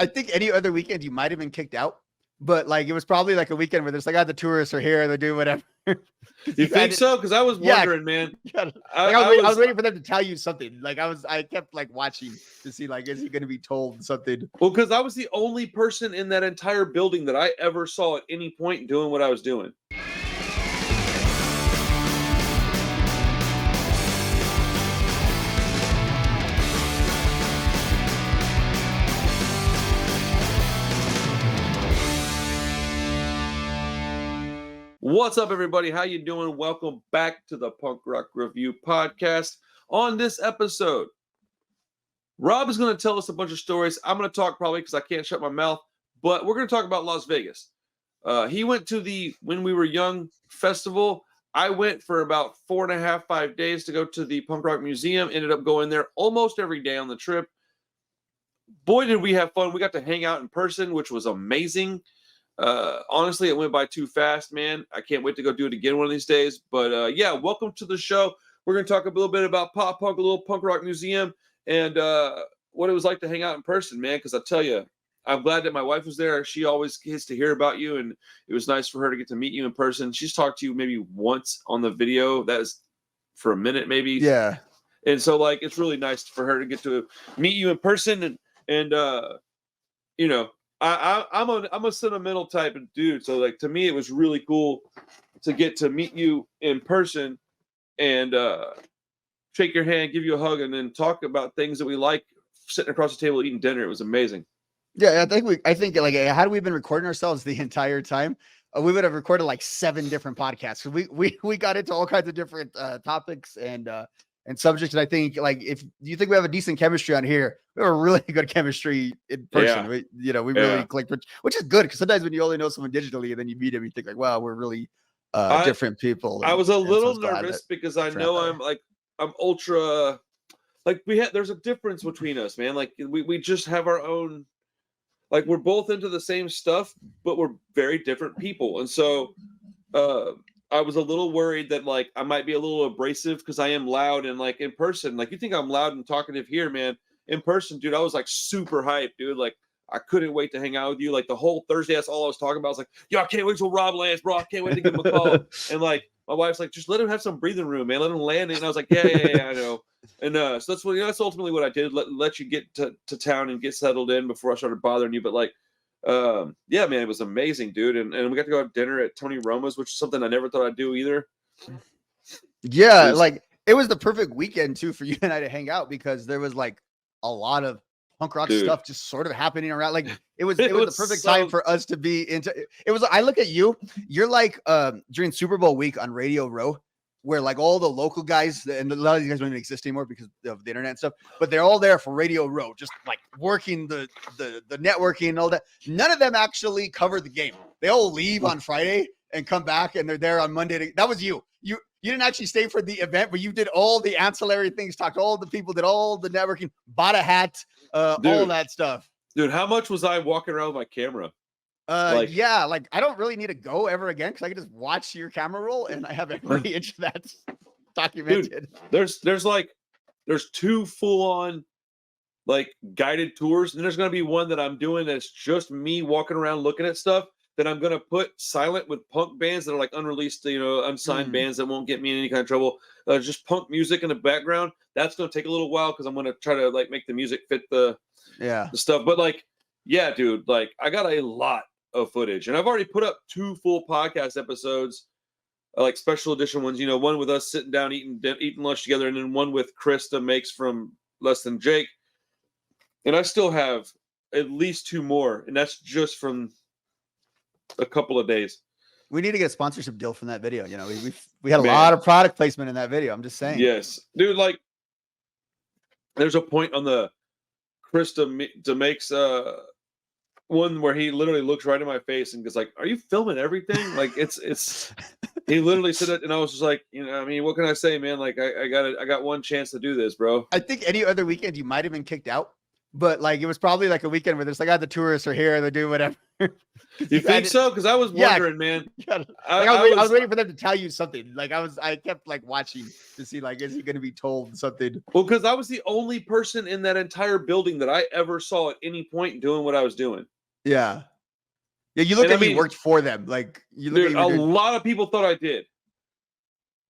I think any other weekend you might have been kicked out, but like it was probably like a weekend where there's like, the tourists are here, they're doing whatever. You think so? Because I was wondering, man. Like I was waiting for them to tell you something. Like I kept like watching to see like, is he going to be told something? Well, because I was the only person in that entire building that I ever saw at any point doing what I was doing. What's up, everybody? How you doing? Welcome back to the Punk Rock Review Podcast. On this episode, Rob is going to tell us a bunch of stories. I'm going to talk probably because I can't shut my mouth, but we're going to talk about Las Vegas. He went to the When We Were Young festival. I went for about 4.5, 5 days to go to the Punk Rock Museum. Ended up going there almost every day on the trip. Boy, did we have fun. We got to hang out in person, which was amazing. Honestly, it went by too fast, man. I can't wait to go do it again one of these days. But yeah, welcome to the show. We're going to talk a little bit about pop punk, a little punk rock museum, and what it was like to hang out in person, man. Because I tell you, I'm glad that my wife was there. She always gets to hear about you, and it was nice for her to get to meet you in person. She's talked to you maybe once on the video. That is for a minute, maybe. Yeah. And so, like, it's really nice for her to get to meet you in person, and you know. I'm a sentimental type of dude, so like to me it was really cool to get to meet you in person and shake your hand, give you a hug, and then talk about things that we like sitting across the table eating dinner. It was amazing. Yeah, I think like had we been recording ourselves the entire time, we would have recorded like 7 different podcasts. We got into all kinds of different topics and subjects. And I think like if you think we have a decent chemistry on here, we have a really good chemistry in person. Yeah. We really clicked, which is good because sometimes when you only know someone digitally and then you meet them, you think like, wow, we're really different people. I was a little nervous because I know I'm ultra like there's a difference between us, man. Like we just have our own, like we're both into the same stuff, but we're very different people. And so I was a little worried that like I might be a little abrasive because I am loud and like in person, like you think I'm loud and talkative here, man. In person, dude, I was like super hyped, dude. Like I couldn't wait to hang out with you. Like the whole Thursday, that's all I was talking about. I was like, yo, I can't wait till Rob lands, bro. I can't wait to give him a call. And like my wife's like, just let him have some breathing room, man. Let him land. And I was like, yeah, I know. And so that's what that's ultimately what I did. Let you get to town and get settled in before I started bothering you. But like, yeah, man, it was amazing, dude. And we got to go have dinner at Tony Roma's, which is something I never thought I'd do either. Yeah, it was the perfect weekend too for you and I to hang out because there was like a lot of punk rock stuff just sort of happening around. Like it was the perfect time for us to be into it. Was I look at you're like during Super Bowl week on Radio Row, where like all the local guys, and a lot of these guys don't even exist anymore because of the internet and stuff, but they're all there for Radio Row, just like working the networking and all that. None of them actually cover the game. They all leave on Friday and come back and they're there on Monday. That was you. You didn't actually stay for the event, but you did all the ancillary things, talked to all the people, did all the networking, bought a hat, all that stuff. Dude, how much was I walking around with my camera? Yeah, like I don't really need to go ever again because I can just watch your camera roll and I have every inch of that documented. Dude, there's 2 full-on like guided tours, and there's gonna be one that I'm doing that's just me walking around looking at stuff that I'm gonna put silent with punk bands that are like unreleased, unsigned bands that won't get me in any kind of trouble. Just punk music in the background. That's gonna take a little while because I'm gonna try to like make the music fit the stuff. But like, yeah, dude, like I got a lot of footage, and I've already put up 2 full podcast episodes, like special edition ones. One with us sitting down eating lunch together, and then one with Krista makes from Less Than Jake. And I still have at least 2 more, and that's just from a couple of days. We need to get a sponsorship deal from that video. We had a lot of product placement in that video. I'm just saying. Yes, dude. Like, there's a point on the Krista makes one where he literally looks right in my face and goes like, "Are you filming everything?" Like it's. He literally said it, and I was just like, I mean, what can I say, man? Like, I got one chance to do this, bro. I think any other weekend you might have been kicked out. but like it was probably like a weekend where there's like, the tourists are here and they're doing whatever. You think so? Because I was wondering, man. I was waiting for them to tell you something. Like I kept like watching to see like, is he going to be told something? Well, because I was the only person in that entire building that I ever saw at any point doing what I was doing. Yeah. Yeah, you look like you worked for them. Like you look a lot of people thought I did.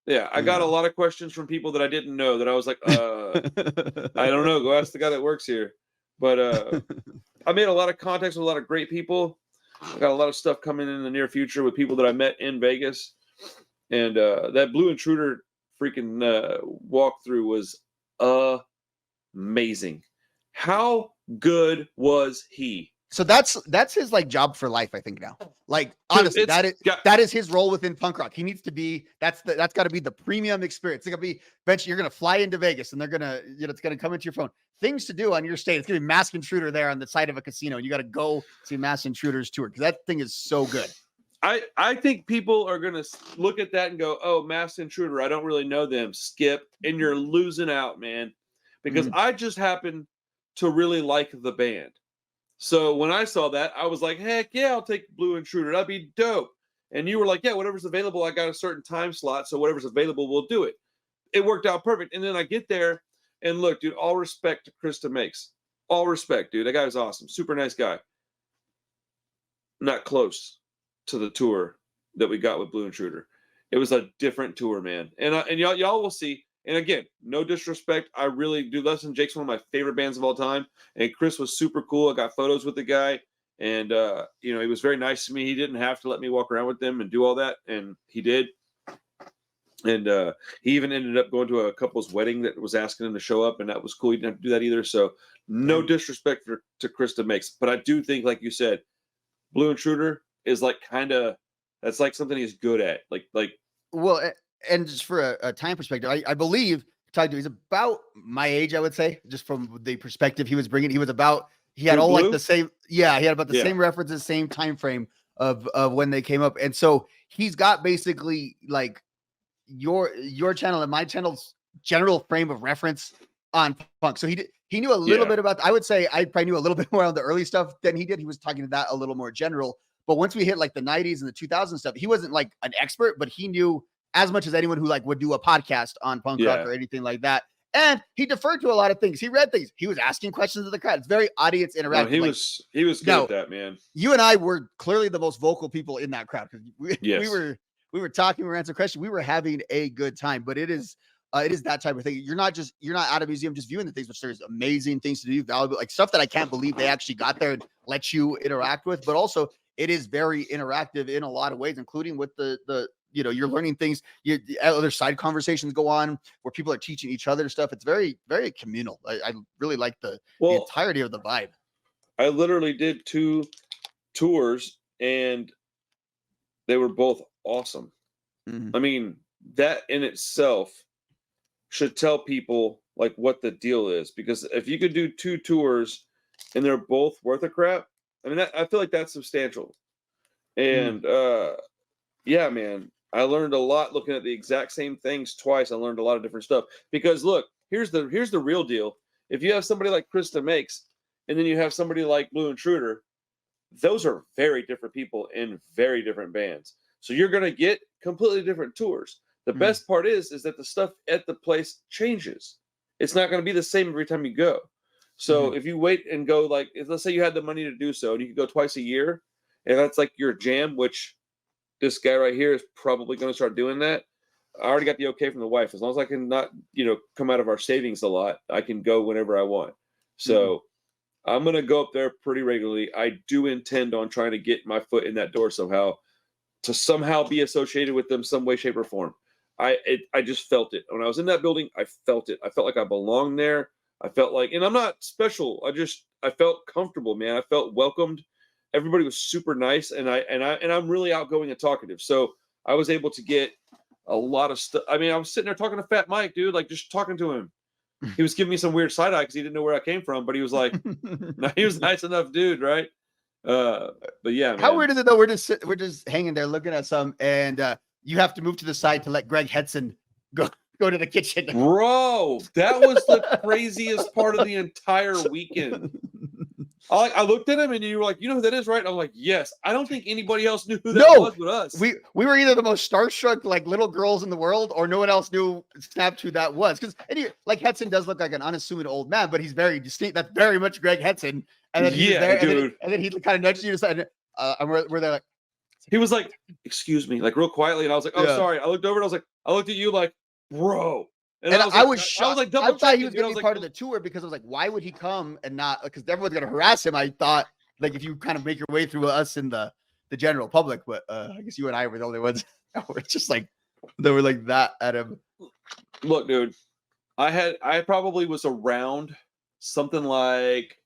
Yeah, I got a lot of questions from people that I didn't know that I was like, I don't know. Go ask the guy that works here. But I made a lot of contacts with a lot of great people. I got a lot of stuff coming in the near future with people that I met in Vegas. And that Blue Intruder freaking walkthrough was amazing. How good was he? So that's his like job for life, I think now. Like honestly, that is his role within punk rock. He needs to be that's got to be the premium experience. It's gonna be eventually you're gonna fly into Vegas and they're gonna it's gonna come into your phone. Things to do on your state. It's gonna be Masked Intruder there on the side of a casino, and you got to go see Masked Intruders tour because that thing is so good. I think people are gonna look at that and go, "Oh, Masked Intruder, I don't really know them." Skip, and you're losing out, man, because I just happen to really like the band. So when I saw that, I was like, heck yeah, I'll take Blue Intruder. That'd be dope. And you were like, yeah, whatever's available. I got a certain time slot, so whatever's available, we'll do it. It worked out perfect. And then I get there, and look, dude, all respect to Krista Makes. All respect, dude. That guy was awesome. Super nice guy. Not close to the tour that we got with Blue Intruder. It was a different tour, man. And y'all will see. And again, no disrespect. I really do. Less Than Jake's one of my favorite bands of all time. And Chris was super cool. I got photos with the guy. And, he was very nice to me. He didn't have to let me walk around with them and do all that. And he did. And he even ended up going to a couple's wedding that was asking him to show up. And that was cool. He didn't have to do that either. So no disrespect to Krista Makes. But I do think, like you said, Blue Intruder is like that's like something he's good at. Well, and just for a time perspective, I believe he's about my age, I would say, just from the perspective he was bringing. He had all like the same. Yeah, he had about the same references, same time frame of when they came up, and so he's got basically like your channel and my channel's general frame of reference on punk. So he knew a little bit about. I would say I probably knew a little bit more on the early stuff than he did. He was talking to that a little more general. But once we hit like the 90s and the 2000s stuff, he wasn't like an expert, but he knew as much as anyone who like would do a podcast on punk rock or anything like that. And he deferred to a lot of things. He read things. He was asking questions of the crowd. It's very audience interactive. No, he was good at that, man. You and I were clearly the most vocal people in that crowd because we were talking, we were answering questions, we were having a good time. But it is that type of thing. You're not at a museum just viewing the things, which there's amazing things to do, valuable, like stuff that I can't believe they actually got there and let you interact with. But also, it is very interactive in a lot of ways, including with the you're learning things. Other side conversations go on where people are teaching each other stuff. It's very, very communal. I really like the entirety of the vibe. I literally did 2 tours and they were both awesome. I mean, that in itself should tell people like what the deal is, because if you could do 2 tours and they're both worth a crap, I mean, I feel like that's substantial. And yeah, man, I learned a lot looking at the exact same things twice. I learned a lot of different stuff because look, here's the real deal. If you have somebody like Krista Makes, and then you have somebody like Blue Intruder, those are very different people in very different bands. So you're going to get completely different tours. The best part is that the stuff at the place changes. It's not going to be the same every time you go. So if you wait and go, like, let's say you had the money to do so, and you could go twice a year, and that's like your jam, which this guy right here is probably going to start doing that. I already got the okay from the wife. As long as I can not, come out of our savings a lot, I can go whenever I want. So I'm going to go up there pretty regularly. I do intend on trying to get my foot in that door somehow, to somehow be associated with them some way, shape, or form. I just felt it. When I was in that building, I felt it. I felt like I belonged there. I felt like, and I'm not special. I felt comfortable, man. I felt welcomed. Everybody was super nice, and I'm really outgoing and talkative. So I was able to get a lot of stuff. I mean, I was sitting there talking to Fat Mike, dude, like just talking to him. He was giving me some weird side eye because he didn't know where I came from, but he was like, no, he was a nice enough dude, right? But yeah, man. How weird is it though? We're just hanging there looking at some, and you have to move to the side to let Greg Hetson go go to the kitchen. Bro, that was the craziest part of the entire weekend. I looked at him and you were like, you know who that is, right? I'm like, yes. I don't think anybody else knew who that was but us. We were either the most starstruck like little girls in the world, or no one else snapped who that was. Because like Hetson does look like an unassuming old man, but he's very distinct. That's very much Greg Hetson. And then he was there, dude. And then he kind of nudged you to side. And we're there like. He was like, excuse me, like real quietly, and I was like, oh, sorry. I looked over and I looked at you like, bro. And I was shocked. I thought he was going to be part of the tour, because I was like, why would he come and not? Because everyone's going to harass him. I thought, like, if you kind of make your way through us in the general public, but I guess you and I were the only ones that were just like, they were like that at him. Look, dude, I probably was around something like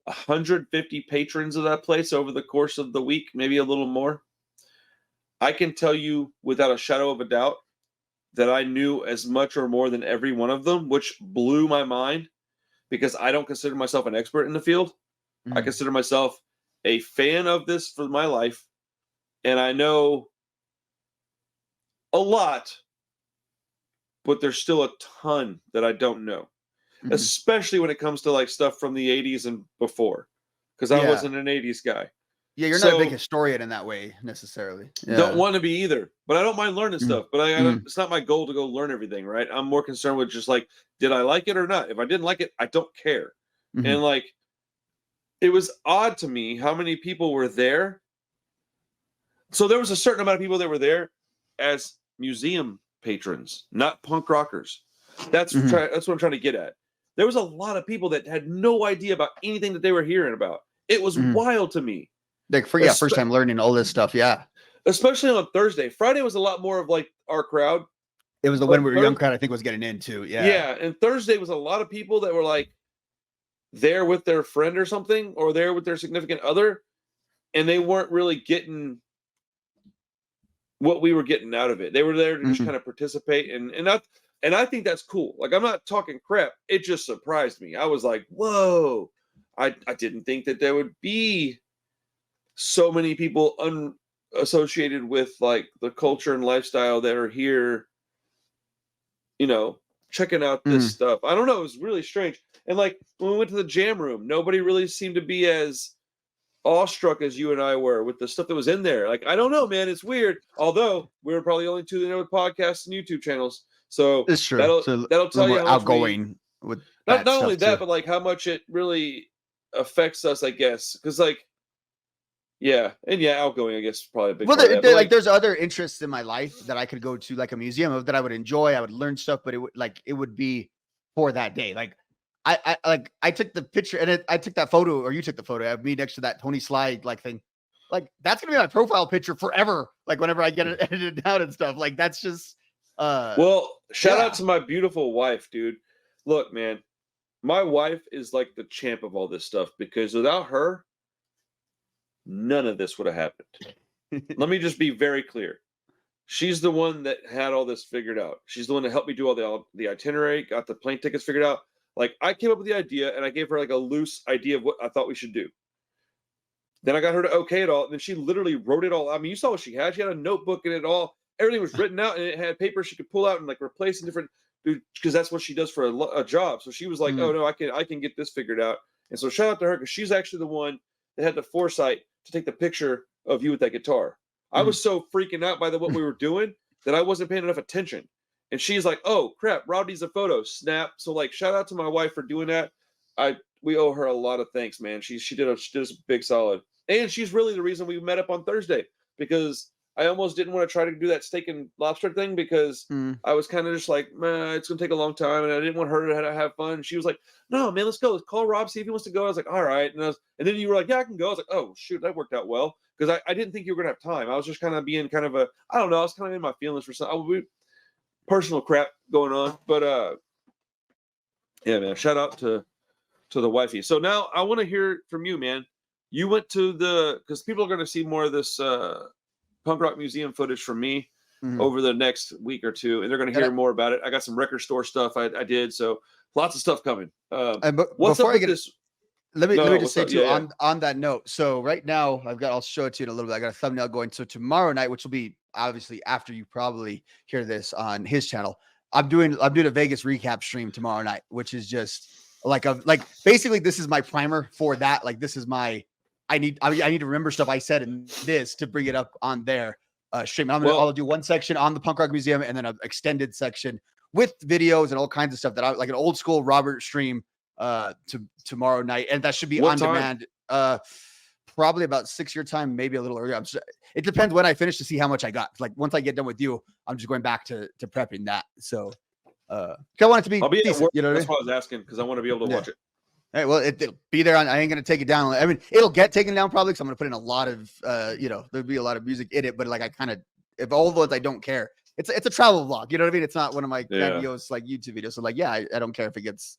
150 patrons of that place over the course of the week, maybe a little more. I can tell you without a shadow of a doubt that I knew as much or more than every one of them, which blew my mind, because I don't consider myself an expert in the field. I consider myself a fan of this for my life, and I know a lot, but there's still a ton that I don't know, especially when it comes to like stuff from the 80s and before, because I wasn't an 80s guy. Yeah, you're not a big historian in that way necessarily. Don't want to be either, but I don't mind learning stuff. But it's not my goal to go learn everything, right? I'm more concerned with just like, did I like it or not? If I didn't like it, I don't care. And like, it was odd to me how many people were there. So there was a certain amount of people that were there as museum patrons, not punk rockers. That's what I'm trying to get at. There was a lot of people that had no idea about anything that they were hearing about. It was wild to me. Like first time learning all this stuff, especially on Thursday. Friday was a lot more of like our crowd. It was the When We Were Young crowd, I think, was getting into. And Thursday was a lot of people that were like there with their friend or something, or there with their significant other, and they weren't really getting what we were getting out of it. They were there to just kind of participate, and I think that's cool. Like, I'm not talking crap. It just surprised me. I was like, whoa, I didn't think that there would be so many people unassociated with like the culture and lifestyle that are here, checking out this stuff. I don't know. It was really strange. And like when we went to the jam room, nobody really seemed to be as awestruck as you and I were with the stuff that was in there. Like, I don't know, man. It's weird. Although we were probably only two there with podcasts and YouTube channels. So it's true. That'll tell you how outgoing with not only that, but like how much it really affects us, I guess. Because like, outgoing, I guess, is probably a big part of that. There's other interests in my life that I could go to, like a museum of, that I would enjoy. I would learn stuff, but it would be for that day. Like I took the picture, and I took that photo, or you took the photo of me next to that Tony Slide like thing. Like, that's gonna be my profile picture forever. Like, whenever I get it edited down and stuff, like, that's just. Shout out to my beautiful wife, dude. Look, man, my wife is like the champ of all this stuff, because without her, none of this would have happened. Let me just be very clear. She's the one that had all this figured out. She's the one that helped me do all the itinerary, got the plane tickets figured out. Like, I came up with the idea, and I gave her like a loose idea of what I thought we should do. Then I got her to okay it all, and then she literally wrote it all. I mean, you saw what she had. She had a notebook in it all. Everything was written out, and it had paper she could pull out and like replace in different, because that's what she does for a job. So she was like, "Oh no, I can get this figured out." And so shout out to her, because she's actually the one that had the foresight to take the picture of you with that guitar. I was so freaking out by what we were doing that I wasn't paying enough attention. And she's like, "Oh crap, Rob needs a photo." Snap. So like, shout out to my wife for doing that. We owe her a lot of thanks, man. She did us a big solid, and she's really the reason we met up on Thursday, because I almost didn't want to try to do that steak and lobster thing, because I was kind of just like, man, it's gonna take a long time, and I didn't want her to have fun. And she was like, "No, man, let's go. Let's call Rob, see if he wants to go." I was like, "All right." And then you were like, "Yeah, I can go." I was like, "Oh shoot, that worked out well," because I didn't think you were gonna have time. I was just kind of being kind of I don't know. I was kind of in my feelings for something. Personal crap going on, but yeah, man. Shout out to the wifey. So now I want to hear from you, man. You went to because people are going to see more of this punk rock museum footage from me over the next week or two, and they're going to hear more about it. I got some record store stuff I did, so lots of stuff coming. What's up with this? Let me just say too, on that note. So right now I'll show it to you in a little bit. I got a thumbnail going. So tomorrow night, which will be, obviously after you probably hear this on his channel, I'm doing a Vegas recap stream tomorrow night, which is just like basically this is my primer for that. Like this is my I need to remember stuff I said in this to bring it up on their stream. I'll do one section on the Punk Rock Museum and then an extended section with videos and all kinds of stuff that I like an old school Robert stream tomorrow night, and that should be on demand. Probably about 6 your time, maybe a little earlier. It depends when I finish to see how much I got. Like once I get done with you, I'm just going back to prepping that. So I want it to be. I'll be decent, at work. You know That's what why I was asking because I want to be able to watch it. Hey, well, it'll be there. I ain't gonna take it down. I mean, it'll get taken down probably because I'm gonna put in a lot of there'll be a lot of music in it. But like I kind of, if all those I don't care. It's a travel vlog. You know what I mean? It's not one of my grandiose like YouTube videos. So like, yeah, I don't care if it gets.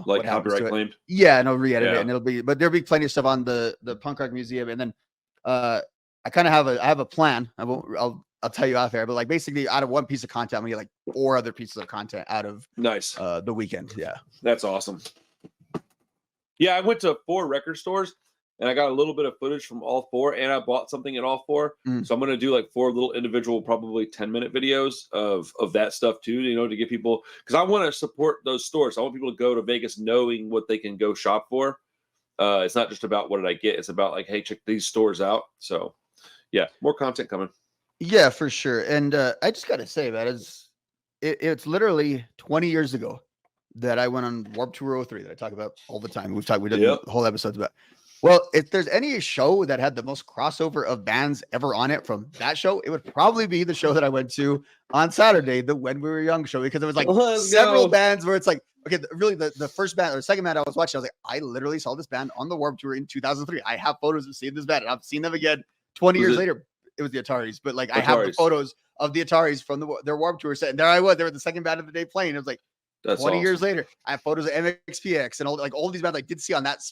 Like copyright claimed. Yeah, and I'll re-edit it, and it'll be. But there'll be plenty of stuff on the Punk Rock Museum, and then I kind of have a plan. I'll tell you off air, but like basically out of one piece of content, I'm gonna get like 4 other pieces of content out of the weekend. Yeah, that's awesome. Yeah, I went to 4 record stores and I got a little bit of footage from all 4, and I bought something at all 4. So I'm going to do like 4 little individual, probably 10-minute videos of that stuff too, to give people, because I want to support those stores. I want people to go to Vegas knowing what they can go shop for. It's not just about what did I get. It's about like, hey, check these stores out. So yeah, more content coming. Yeah, for sure. And I just got to say, man, it's literally 20 years ago that I went on Warped Tour 03 that I talk about all the time. We did whole episodes about. Well, if there's any show that had the most crossover of bands ever on it from that show, it would probably be the show that I went to on Saturday, the When We Were Young show, because there was like several bands where it's like, okay, really the first band or the second band I was watching, I was like, I literally saw this band on the Warped Tour in 2003. I have photos of seeing this band, and I've seen them again 20 years later. It was the Ataris, but like I have the photos of the Ataris from their Warped Tour set, and there I was. They were the second band of the day playing. It was like, that's 20 years later, I have photos of MXPX and all these bands I did see on that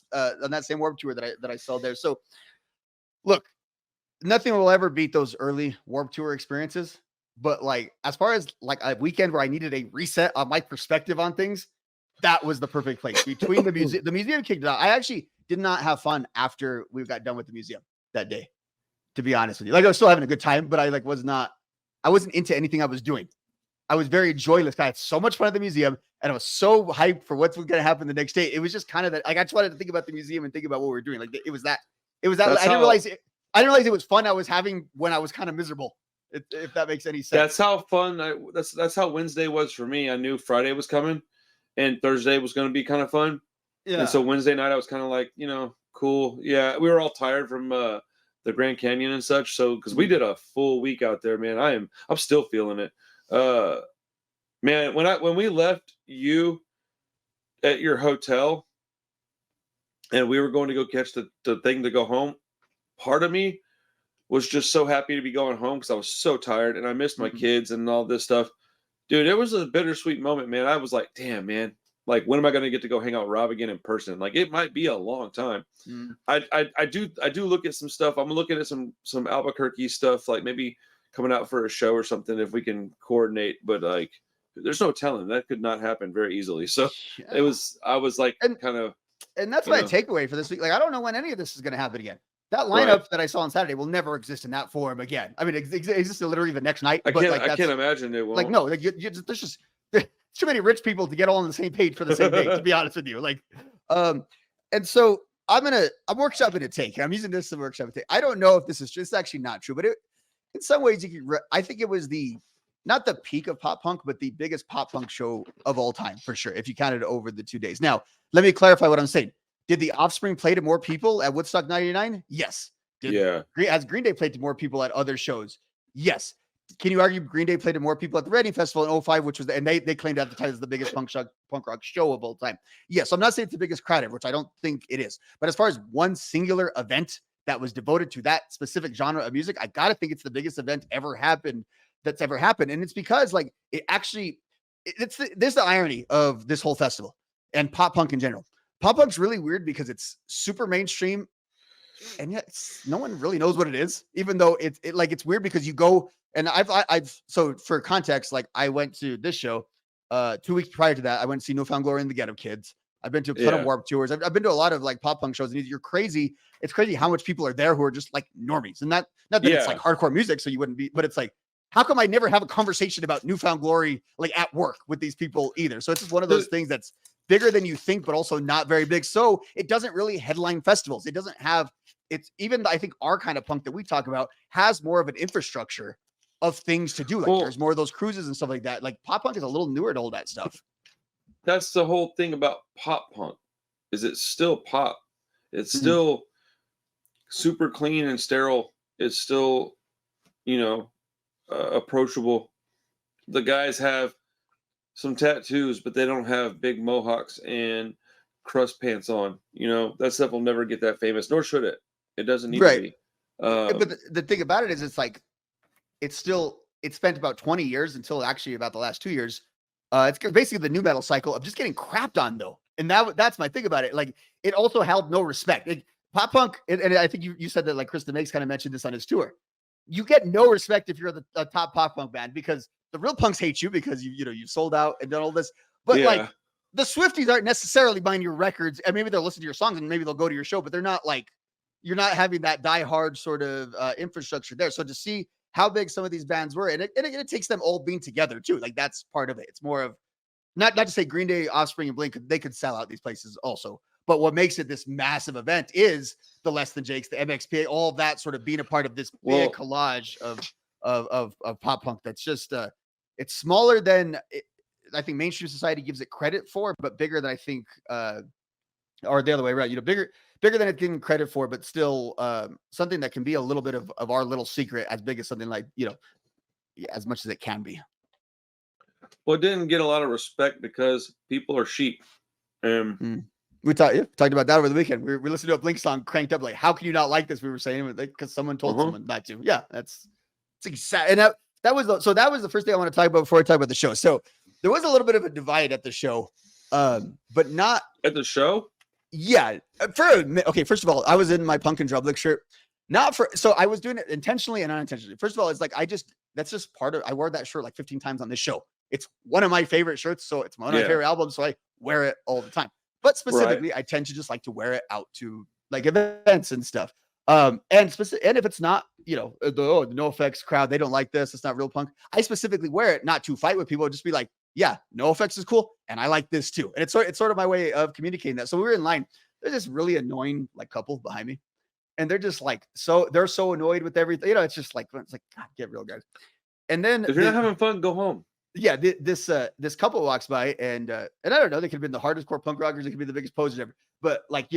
same Warped Tour that I saw there. So, look, nothing will ever beat those early Warped Tour experiences. But like, as far as like a weekend where I needed a reset on my perspective on things, that was the perfect place. Between the museum kicked it out. I actually did not have fun after we got done with the museum that day, to be honest with you. Like I was still having a good time, but I wasn't into anything I was doing. I was very joyless. I had so much fun at the museum, and I was so hyped for what's going to happen the next day. It was just kind of that. Like I just wanted to think about the museum and think about what we were doing. Like it was that. I didn't realize it was fun I was having when I was kind of miserable. If that makes any sense. That's how fun. That's how Wednesday was for me. I knew Friday was coming, and Thursday was going to be kind of fun. Yeah. And so Wednesday night I was kind of like, cool. Yeah, we were all tired from the Grand Canyon and such. So because we did a full week out there, man, I'm still feeling it. Man, when we left you at your hotel and we were going to go catch the thing to go home, part of me was just so happy to be going home because I was so tired and I missed my kids and all this stuff. Dude, it was a bittersweet moment, man. I was like, damn, man. Like, when am I going to get to go hang out with Rob again in person? Like, it might be a long time. I do look at some stuff. I'm looking at some Albuquerque stuff, like maybe coming out for a show or something if we can coordinate. But like, there's no telling. That could not happen very easily. So I was like, and that's my takeaway for this week. Like, I don't know when any of this is going to happen again. That lineup that I saw on Saturday will never exist in that form again. I mean, it exists literally the next night. I can't imagine it won't. Like, no, like there's too many rich people to get all on the same page for the same day, to be honest with you. Like, and so I'm workshopping a take. I'm using this to workshop a take. I don't know if this is true. It's actually not true, but in some ways I think it was not the peak of pop punk, but the biggest pop punk show of all time for sure. If you counted it over the 2 days. Now, let me clarify what I'm saying. Did the Offspring play to more people at Woodstock 99? Yes. Has Green Day played to more people at other shows? Yes. Can you argue Green Day played to more people at the Reading Festival in 2005, which was and they claimed at the time as the biggest punk rock show of all time? Yes. I'm not saying it's the biggest crowd ever, which I don't think it is. But as far as one singular event that was devoted to that specific genre of music, I gotta think it's the biggest event that's ever happened. And it's because like this is the irony of this whole festival and pop punk in general. Pop punk's really weird because it's super mainstream, and yet no one really knows what it is. Even though it's weird because you go and so for context, like I went to this show 2 weeks prior to that. I went to see No Found Glory and the Get Up Kids. I've been to a ton of Warped tours. I've been to a lot of like pop punk shows, and you're crazy. It's crazy how much people are there who are just like normies, and not that it's like hardcore music, so you wouldn't be, but it's like, how come I never have a conversation about Newfound Glory like at work with these people either? So it's just one of those things that's bigger than you think, but also not very big. So it doesn't really headline festivals. It doesn't have, it's even, I think our kind of punk that we talk about has more of an infrastructure of things to do. Like there's more of those cruises and stuff like that. Like pop punk is a little newer to all that stuff. That's the whole thing about pop punk, is it's still pop. It's still super clean and sterile. It's still, approachable. The guys have some tattoos, but they don't have big mohawks and crust pants on. That stuff will never get that famous, nor should it. It doesn't need to be. But the thing about it is, it's like, it spent about 20 years until actually about the last 2 years. It's basically the new metal cycle of just getting crapped on, though. And that's my thing about it. Like, it also held no respect. Pop punk, and I think you said that, like, Krista Makes kind of mentioned this on his tour. You get no respect if you're the top pop punk band, because the real punks hate you because you've sold out and done all this. But like, the Swifties aren't necessarily buying your records, and maybe they'll listen to your songs and maybe they'll go to your show, but they're not like, you're not having that diehard sort of infrastructure there. So to see how big some of these bands were, and it takes them all being together too. Like, that's part of it. It's more of not to say Green Day, Offspring, and Blink, they could sell out these places also. But what makes it this massive event is the Less Than Jakes, the MXPA, all of that sort of being a part of this big collage of pop punk. That's just it's smaller than I think mainstream society gives it credit for, but bigger than I think, or the other way around. Bigger than it's given credit for, but still something that can be a little bit of our little secret, as big as something like as much as it can be. Well, it didn't get a lot of respect because people are sheep. We talked about that over the weekend. We listened to a Blink song cranked up. Like, how can you not like this? We were saying it because someone told someone not to. Yeah, it's exactly. And that was the first thing I want to talk about before I talk about the show. So there was a little bit of a divide at the show, but not at the show. Yeah. First of all, I was in my Punk and Drublick shirt. So I was doing it intentionally and unintentionally. First of all, it's like, that's just part of, I wore that shirt like 15 times on this show. It's one of my favorite shirts. So it's one of my favorite albums. So I wear it all the time. But specifically, I tend to just like to wear it out to like events and stuff. And if it's not, the NoFX crowd, they don't like this, it's not real punk. I specifically wear it not to fight with people, just be like, yeah, NoFX is cool, and I like this too. And it's sort of my way of communicating that. So we were in line. There's this really annoying like couple behind me, and they're just like they're so annoyed with everything. It's just like, God, get real, guys. And then if you're not having fun, go home. Yeah, this couple walks by, and I don't know, they could have been the hardest core punk rockers, they could be the biggest posers ever, but like,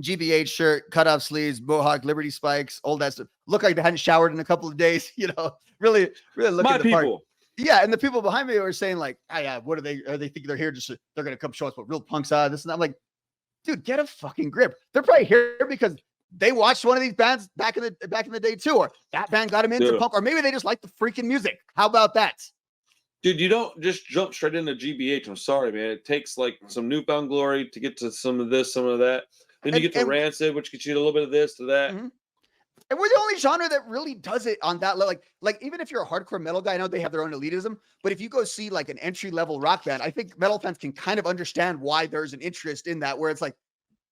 GBH shirt, cut off sleeves, mohawk, Liberty spikes, all that stuff. Look like they hadn't showered in a couple of days, really looking my the people. part. Yeah, and the people behind me were saying like, yeah, what are they thinking they're here they're gonna come show us what real punks are, this and that. I'm like, dude, get a fucking grip. They're probably here because they watched one of these bands back in the day too, or that band got them into punk, or maybe they just like the freaking music. How about that? Dude, you don't just jump straight into GBH. I'm sorry, man. It takes like some Newfound Glory to get to some of this, some of that. Then you get to Rancid, which gets you a little bit of this to that. Mm-hmm. And we're the only genre that really does it on that level. Like even if you're a hardcore metal guy, I know they have their own elitism, but if you go see like an entry-level rock band, I think metal fans can kind of understand why there's an interest in that, where it's like,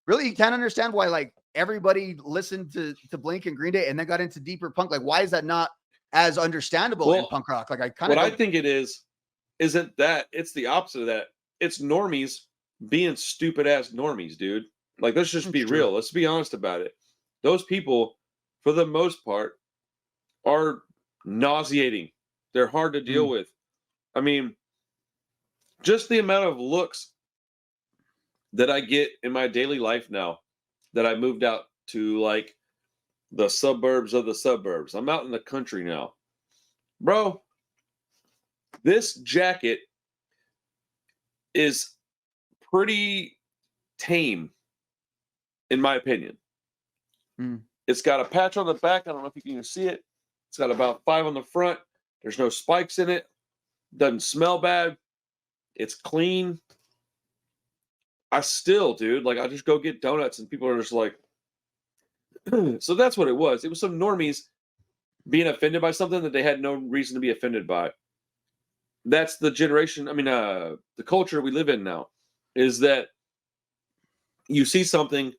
really, you can't understand why like everybody listened to Blink and Green Day and then got into deeper punk. Like, why is that not as understandable in punk rock? Like, I think it isn't that, it's the opposite of that. It's normies being stupid ass normies, dude. Like, let's just be real. Let's be honest about it. Those people, for the most part, are nauseating. They're hard to deal with. I mean, just the amount of looks that I get in my daily life now that I moved out to like the suburbs of the suburbs. I'm out in the country now. Bro, this jacket is pretty tame, in my opinion. It's got a patch on the back. I don't know if you can see it. It's got about 5 on the front. There's no spikes in it. Doesn't smell bad. It's clean. I just go get donuts and people are just like, so that's what it was. It was some normies being offended by something that they had no reason to be offended by. That's the generation. I mean, the culture we live in now is that you see something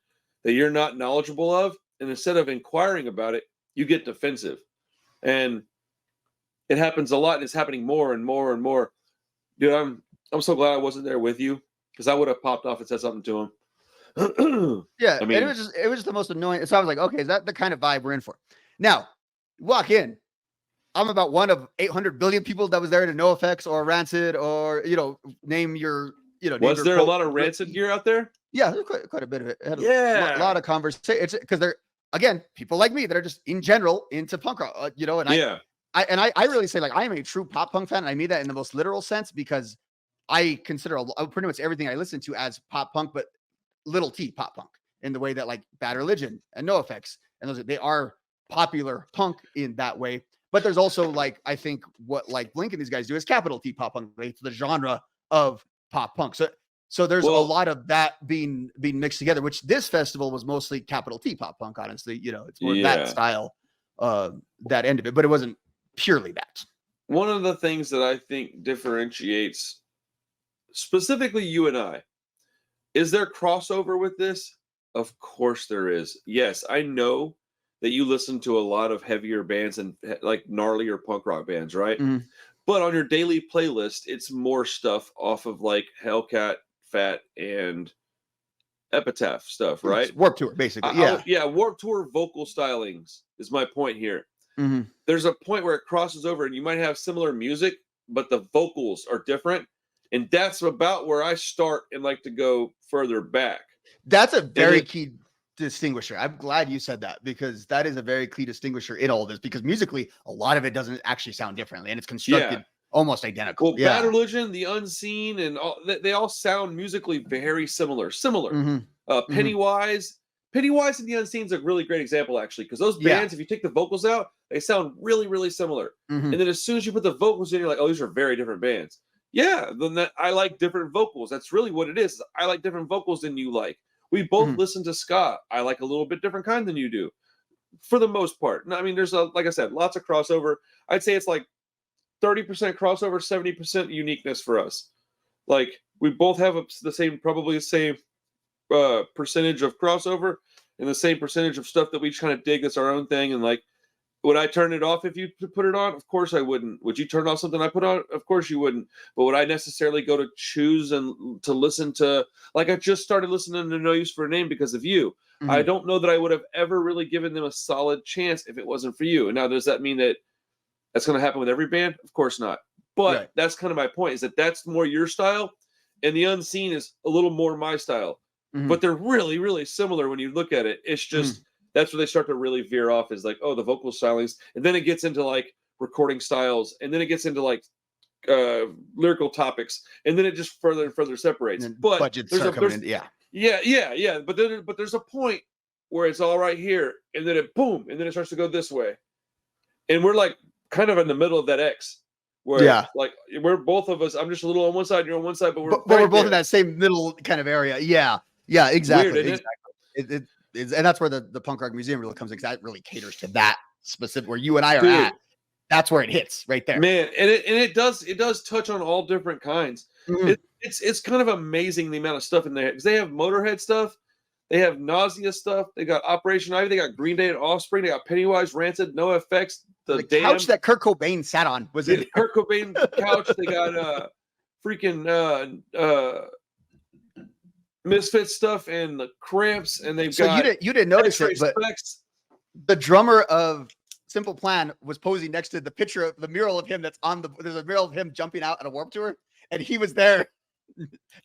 that you're not knowledgeable of, and instead of inquiring about it, you get defensive. And it happens a lot, and it's happening more and more and more. Dude, I'm so glad I wasn't there with you, because I would have popped off and said something to him. Yeah, I mean, and it was just the most annoying. So I was like, okay, is that the kind of vibe we're in for? Now, walk in. I'm about one of 800 billion people that was there to NoFX or Rancid or, name your, was there a lot of Rancid gear out there? Yeah, there's quite a bit of it. Had Yeah. a lot of conversations because they're, again, people like me that are just in general into punk rock, and I really say, like, I am a true pop punk fan. And I mean that in the most literal sense, because I consider pretty much everything I listen to as pop punk, but little t pop punk, in the way that, like, Bad Religion and NoFX and those, they are popular punk in that way. But there's also, like, I think what, like, Blink and these guys do is capital T pop punk. It's the genre of pop punk. So there's a lot of that being mixed together, which this festival was mostly capital T pop punk, honestly. It's more that style, that end of it, but it wasn't purely that. One of the things that I think differentiates specifically you and I, is there crossover with this? Of course there is. Yes, I know that you listen to a lot of heavier bands and, like, gnarlier punk rock bands, right? Mm-hmm. But on your daily playlist, it's more stuff off of, like, Hellcat, Fat, and Epitaph stuff, right? Warped Tour, basically. Yeah, Warped Tour vocal stylings is my point here. Mm-hmm. There's a point where it crosses over, and you might have similar music, but the vocals are different. And that's about where I start and like to go further back. That's a very key distinguisher. I'm glad you said that, because that is a very key distinguisher in all this, because musically a lot of it doesn't actually sound differently, and it's constructed almost identical. Well, Bad Religion, The Unseen, and they all sound musically very similar. Mm-hmm. Pennywise and The Unseen is a really great example, actually, because those bands, if you take the vocals out, they sound really, really similar. Mm-hmm. And then as soon as you put the vocals in, you're like, oh, these are very different bands. Yeah, then I like different vocals. That's really what it is. I like different vocals than you like. We both listen to ska. I like a little bit different kind than you do, for the most part. I mean, there's, like I said, lots of crossover. I'd say it's like 30% crossover, 70% uniqueness for us. Like, we both have probably the same percentage of crossover and the same percentage of stuff that we kind of dig that's our own thing. And, like, would I turn it off if you put it on? Of course I wouldn't. Would you turn off something I put on? Of course you wouldn't. But would I necessarily go to choose and to listen to, like, I just started listening to No Use for a Name because of you. Mm-hmm. I don't know that I would have ever really given them a solid chance if it wasn't for you. And now, does that mean that that's going to happen with every band? Of course not. But that's kind of my point, is that that's more your style, and The Unseen is a little more my style. Mm-hmm. But they're really, really similar when you look at it. It's just... That's where they start to really veer off, is like, oh, the vocal stylings. And then it gets into, like, recording styles. And then it gets into, like, lyrical topics. And then it just further and further separates. But budgets start coming in. Yeah. But there's a point where it's all right here. And then it, boom. And then it starts to go this way. And we're, like, kind of in the middle of that X. Where, like, we're both of us. I'm just a little on one side, you're on one side. But we're both in that same middle kind of area. Yeah, exactly. Weird, isn't it? And that's where the punk rock museum really comes in, because that really caters to that specific, where you and I are at. That's where it hits right there, man. And it does touch on all different kinds. Mm-hmm. It's kind of amazing the amount of stuff in there, because they have Motorhead stuff, they have Nausea stuff, they got Operation Ivy, they got Green Day and Offspring, they got Pennywise, Rancid, NoFX, the couch that Kurt Cobain sat on was it? Kurt Cobain couch. They got freaking Misfits stuff and the Cramps, and they've got. You didn't notice it, but the drummer of Simple Plan was posing next to the picture of the mural of him that's on there's a mural of him jumping out at a Warped Tour, and he was there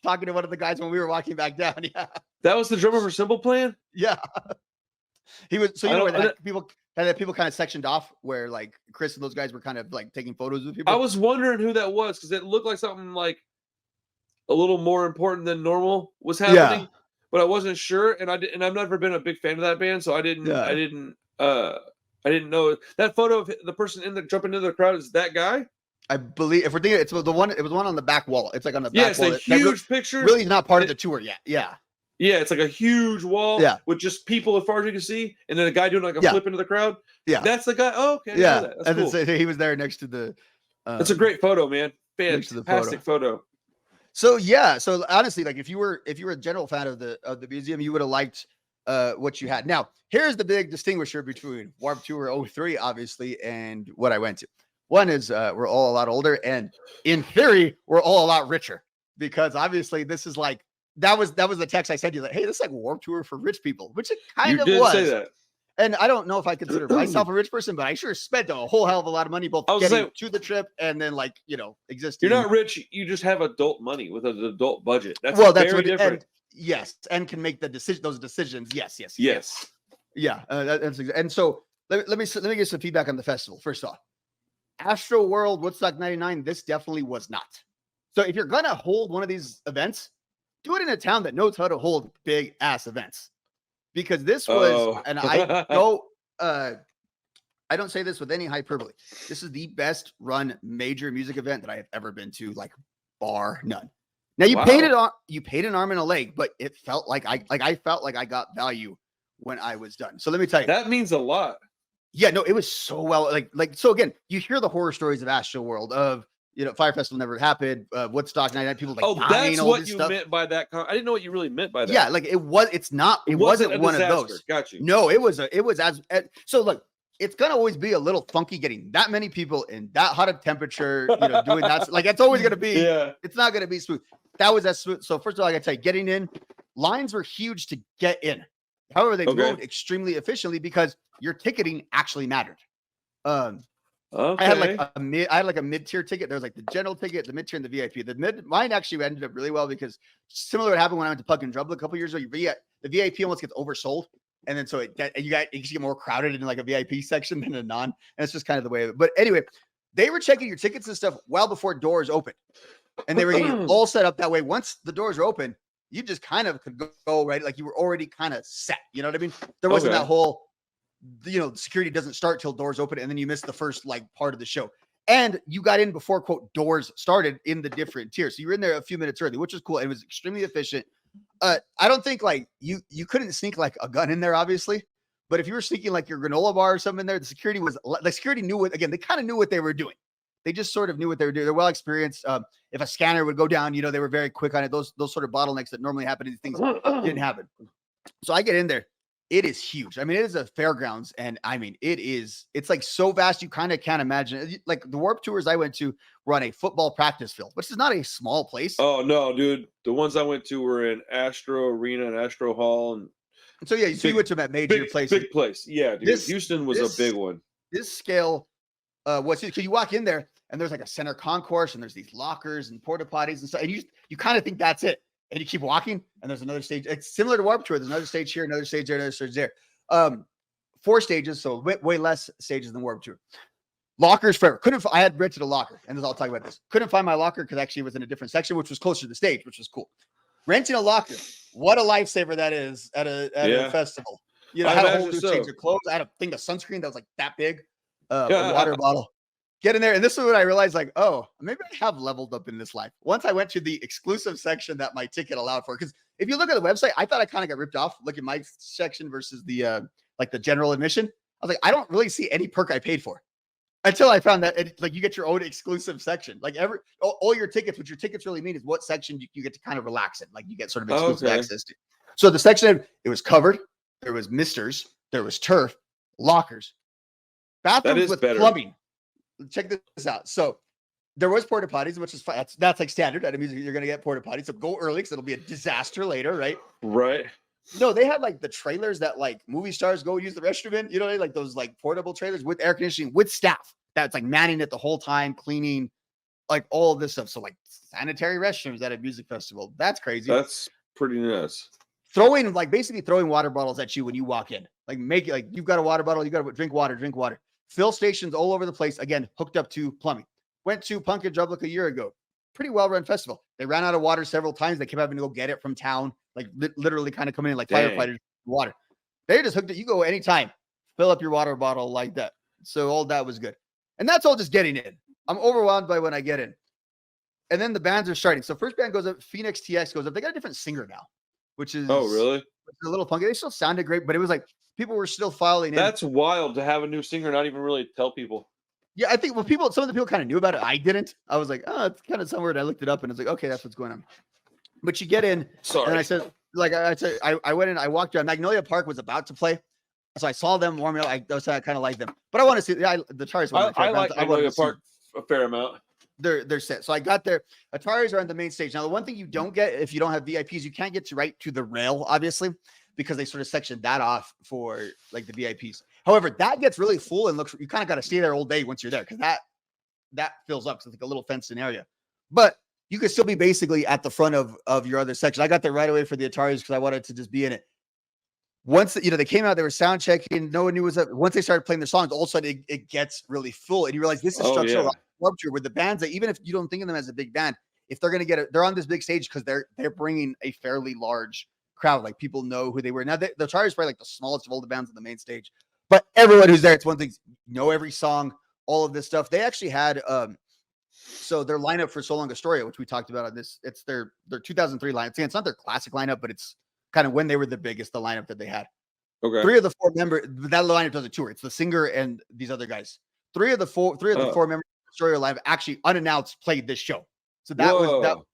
talking to one of the guys when we were walking back down. Yeah, that was the drummer for Simple Plan. Yeah, he was. So people kind of sectioned off, where, like, Chris and those guys were kind of, like, taking photos with people. I was wondering who that was, because it looked like something like a little more important than normal was happening, but I wasn't sure. And I've never been a big fan of that band, so I didn't know that photo of the person jumping into the crowd is that guy. I believe, if we're thinking, it was one on the back wall. It's like on the back wall. It's a huge picture. Really not part of the tour yet. Yeah, it's like a huge wall with just people as far as you can see, and then a guy doing like a flip into the crowd. Yeah, that's the guy. Oh, okay. Yeah, that's cool. He was there next to the. It's a great photo, man. Fantastic photo. So yeah, so honestly, like if you were a general fan of the museum, you would have liked what you had. Now, here's the big distinguisher between Warp Tour 03, obviously, and what I went to. One is we're all a lot older, and in theory, we're all a lot richer because obviously this is like that was the text I sent you, like, hey, this is like Warp Tour for rich people, which it kind You of did say was. that. And I don't know if I consider myself a rich person, but I sure spent a whole hell of a lot of money both getting to the trip and then like, existing. You're not rich. You just have adult money with an adult budget. That's that's very different. And, yes, and can make those decisions. Yes. Yeah. And so let me get some feedback on the festival. First off, Astro World Woodstock 99, this definitely was not. So if you're going to hold one of these events, do it in a town that knows how to hold big ass events. Because this was, and I don't say this with any hyperbole. This is the best run major music event that I have ever been to, like bar none. Now you paid an arm and a leg, but it felt like I felt like I got value when I was done. So let me tell you, that means a lot. Yeah, no, it was so well. So again, you hear the horror stories of Astro World, of Fire Festival never happened, Woodstock 99, people like that's what you meant by that. I didn't know what you really meant by that. Yeah, like it wasn't one of those. Got you. No, it was so look, it's gonna always be a little funky getting that many people in that hot of temperature, doing that. Like it's always gonna be, it's not gonna be smooth. That was as smooth. So first of all, I gotta tell you, getting in, lines were huge to get in. However, they moved extremely efficiently because your ticketing actually mattered. I had like a mid-tier ticket. There was like the general ticket, the mid-tier, and the VIP. Mine actually ended up really well because similar to what happened when I went to Puck and Dribble a couple years ago. The VIP almost gets oversold, and then so you get more crowded in like a VIP section than a non, and it's just kind of the way of it. But anyway, they were checking your tickets and stuff well before doors opened, and they were getting all set up that way. Once the doors are open, you just kind of could go right, like you were already kind of set. You know what I mean? There wasn't that whole, security doesn't start till doors open, and then you miss the first like part of the show. And you got in before quote doors started in the different tiers, so you were in there a few minutes early, which was cool. It was extremely efficient. I don't think like you couldn't sneak like a gun in there, obviously, but if you were sneaking like your granola bar or something in there, the security knew what. Again, they kind of knew what they were doing. They just sort of knew what they were doing. They're well experienced. If a scanner would go down, they were very quick on it. Those sort of bottlenecks that normally happen, these things didn't happen. So I get in there. It is huge. I mean, it is a fairgrounds, and I mean, it's like so vast you kind of can't imagine. Like the Warp Tours I went to were on a football practice field, which is not a small place. Oh no, dude! The ones I went to were in Astro Arena and Astro Hall, and so yeah, you went to that major place. Big place, yeah, dude. Houston was a big one. This scale was because you walk in there and there's like a center concourse and there's these lockers and porta potties and stuff, and you kind of think that's it. And you keep walking, and there's another stage. It's similar to Warped Tour. There's another stage here, another stage there, another stage there. 4 stages, so way less stages than Warped Tour. Lockers forever. I had rented a locker, and I'll talk about this. Couldn't find my locker because actually it was in a different section, which was closer to the stage, which was cool. Renting a locker, what a lifesaver that is at a festival. I had a whole new change of clothes. I had a thing of sunscreen that was like that big, a water bottle. Get in there. And this is when I realized, like, oh, maybe I have leveled up in this life. Once I went to the exclusive section that my ticket allowed for, because if you look at the website, I thought I kind of got ripped off. Look at my section versus the like the general admission. I was like, I don't really see any perk I paid for until I found that like you get your own exclusive section. Like all your tickets, what your tickets really mean is what section you get to kind of relax in. Like you get sort of exclusive access to. So the section, it was covered. There was misters. There was turf, lockers, bathrooms with plumbing. Check this out. So there was porta potties, which is fine. That's like standard at a music. You're going to get porta potties. So go early because it'll be a disaster later, right? Right. No, they had like the trailers that like movie stars go use the restroom in, like those like portable trailers with air conditioning, with staff that's like manning it the whole time, cleaning, like all of this stuff. So like sanitary restrooms at a music festival. That's crazy. That's pretty nice. Basically throwing water bottles at you when you walk in. Like make it like you've got a water bottle, you got to drink water. Fill stations all over the place, again, hooked up to plumbing. Went to Punk and Drublic a year ago. Pretty well-run festival. They ran out of water several times. They kept having to go get it from town, like literally kind of coming in like firefighters water. They just hooked it. You go anytime, fill up your water bottle like that. So all that was good. And that's all just getting in. I'm overwhelmed by when I get in. And then the bands are starting. So first band goes up, Phoenix TX goes up. They got a different singer now, which is a little funky. They still sounded great, but it was like people were still filing in. That's wild to have a new singer, not even really tell people. Yeah, I think some of the people kind of knew about it. I didn't. I was like, oh, it's kind of somewhere. And I looked it up and it's like, okay, that's what's going on. But you get in, and I said, like I said, I went in, I walked around. Magnolia Park was about to play, so I saw them warming up. I kind of like them, but I want to see the Atari's. I like Magnolia Park a fair amount. They're set. So I got there. Ataris are on the main stage. Now, the one thing you don't get if you don't have VIPs, you can't get right to the rail, obviously, because they sort of sectioned that off for like the VIPs. However, that gets really full and you kind of got to stay there all day once you're there because that fills up. So it's like a little fenced in area. But you could still be basically at the front of your other section. I got there right away for the Ataris because I wanted to just be in it. Once they came out, they were sound checking. No one knew what was up. Once they started playing their songs, all of a sudden it gets really full, and you realize this is structural rupture with the bands that even if you don't think of them as a big band, if they're going to get it, they're on this big stage because they're bringing a fairly large crowd. Like people know who they were. Now the Ataris is probably like the smallest of all the bands on the main stage, but everyone who's there, it's one thing. Know every song, all of this stuff. They actually had so their lineup for So Long Astoria, which we talked about on this, it's their 2003 lineup. It's not their classic lineup, but it's kind of when they were the biggest, the lineup that they had. Okay. 3 of the 4 members, that lineup doesn't tour. It's the singer and these other guys. 3 of the 4 members of the Astoria live actually unannounced played this show. So that was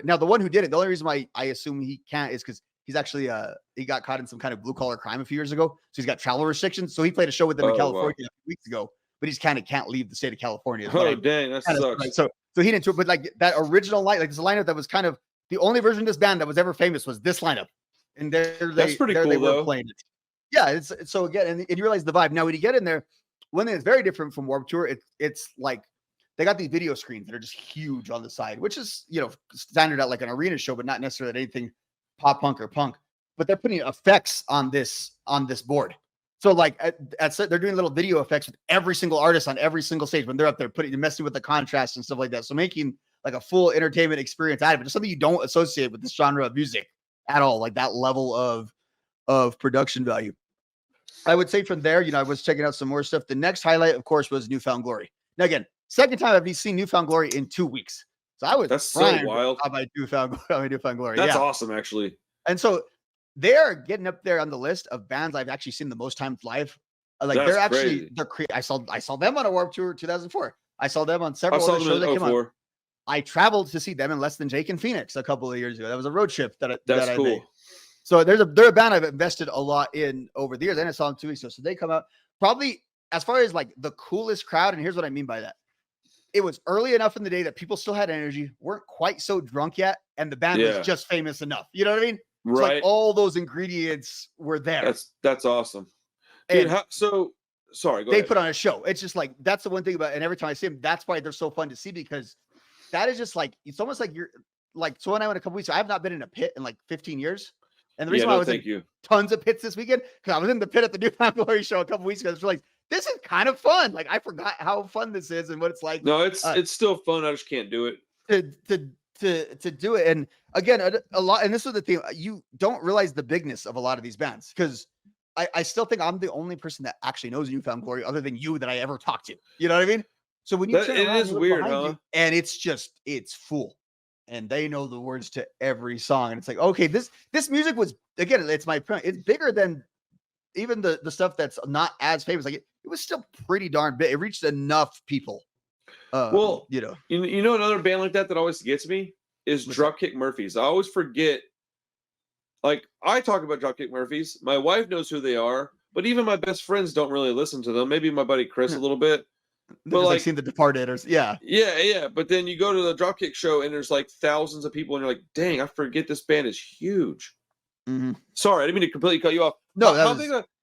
now the one who did it. The only reason why I assume he can't is because he's actually he got caught in some kind of blue collar crime a few years ago. So he's got travel restrictions. So he played a show with them in California a few weeks ago, but he's kind of can't leave the state of California. Dang, that sucks. Like, so he didn't tour, but like that original line, like this lineup that was kind of the only version of this band that was ever famous was this lineup. And that's pretty cool, they were playing it. Yeah, it's so again, and you realize the vibe. Now, when you get in there, one thing that's very different from Warped Tour, it's like they got these video screens that are just huge on the side, which is standard at like an arena show, but not necessarily at anything pop punk or punk. But they're putting effects on this board. So like they're doing little video effects with every single artist on every single stage when they're up there messing with the contrast and stuff like that. So making like a full entertainment experience out of it, just something you don't associate with this genre of music at all, like that level of production value. I would say from there, I was checking out some more stuff. The next highlight, of course, was Newfound Glory. Now, again, second time I've seen Newfound Glory in 2 weeks. So I was so wild about Newfound Glory. That's awesome, actually. And so they're getting up there on the list of bands I've actually seen the most times live. Like I saw them on a Warped Tour 2004. I saw them on several other shows that came out. I traveled to see them in Less Than Jake in Phoenix a couple of years ago. That was a road trip that I made. So they're a band I've invested a lot in over the years. And I saw them 2 weeks ago. So they come out probably as far as like the coolest crowd. And here's what I mean by that. It was early enough in the day that people still had energy, weren't quite so drunk yet. And the band was just famous enough. You know what I mean? Right. So like all those ingredients were there. That's awesome. Dude, sorry, go ahead. Put on a show. It's just like, that's the one thing about it. And every time I see them, that's why they're so fun to see, because that is just like, it's almost like you're like, so when I went a couple weeks ago, I have not been in a pit in like 15 years. And the reason why I was in tons of pits this weekend, because I was in the pit at the Newfound Glory show a couple weeks ago. It's like, this is kind of fun. Like I forgot how fun this is and what it's like. No, it's still fun. I just can't do it. To do it. And again, a lot, and this was the thing, you don't realize the bigness of a lot of these bands, because I still think I'm the only person that actually knows Newfound Glory other than you that I ever talked to. You know what I mean? So when you turn around, it is weird, huh? And it's full. And they know the words to every song. And it's like, okay, this music was, again, it's my point. It's bigger than even the stuff that's not as famous. Like it was still pretty darn big. It reached enough people. You know, another band like that always gets me is Dropkick Murphys. I always forget. Like I talk about Dropkick Murphys. My wife knows who they are, but even my best friends don't really listen to them. Maybe my buddy Chris a little bit. But like seen The Departed, or yeah. But then you go to the Dropkick show and there's like thousands of people, and you're like, dang, I forget this band is huge. Mm-hmm. Sorry, I didn't mean to completely cut you off. No,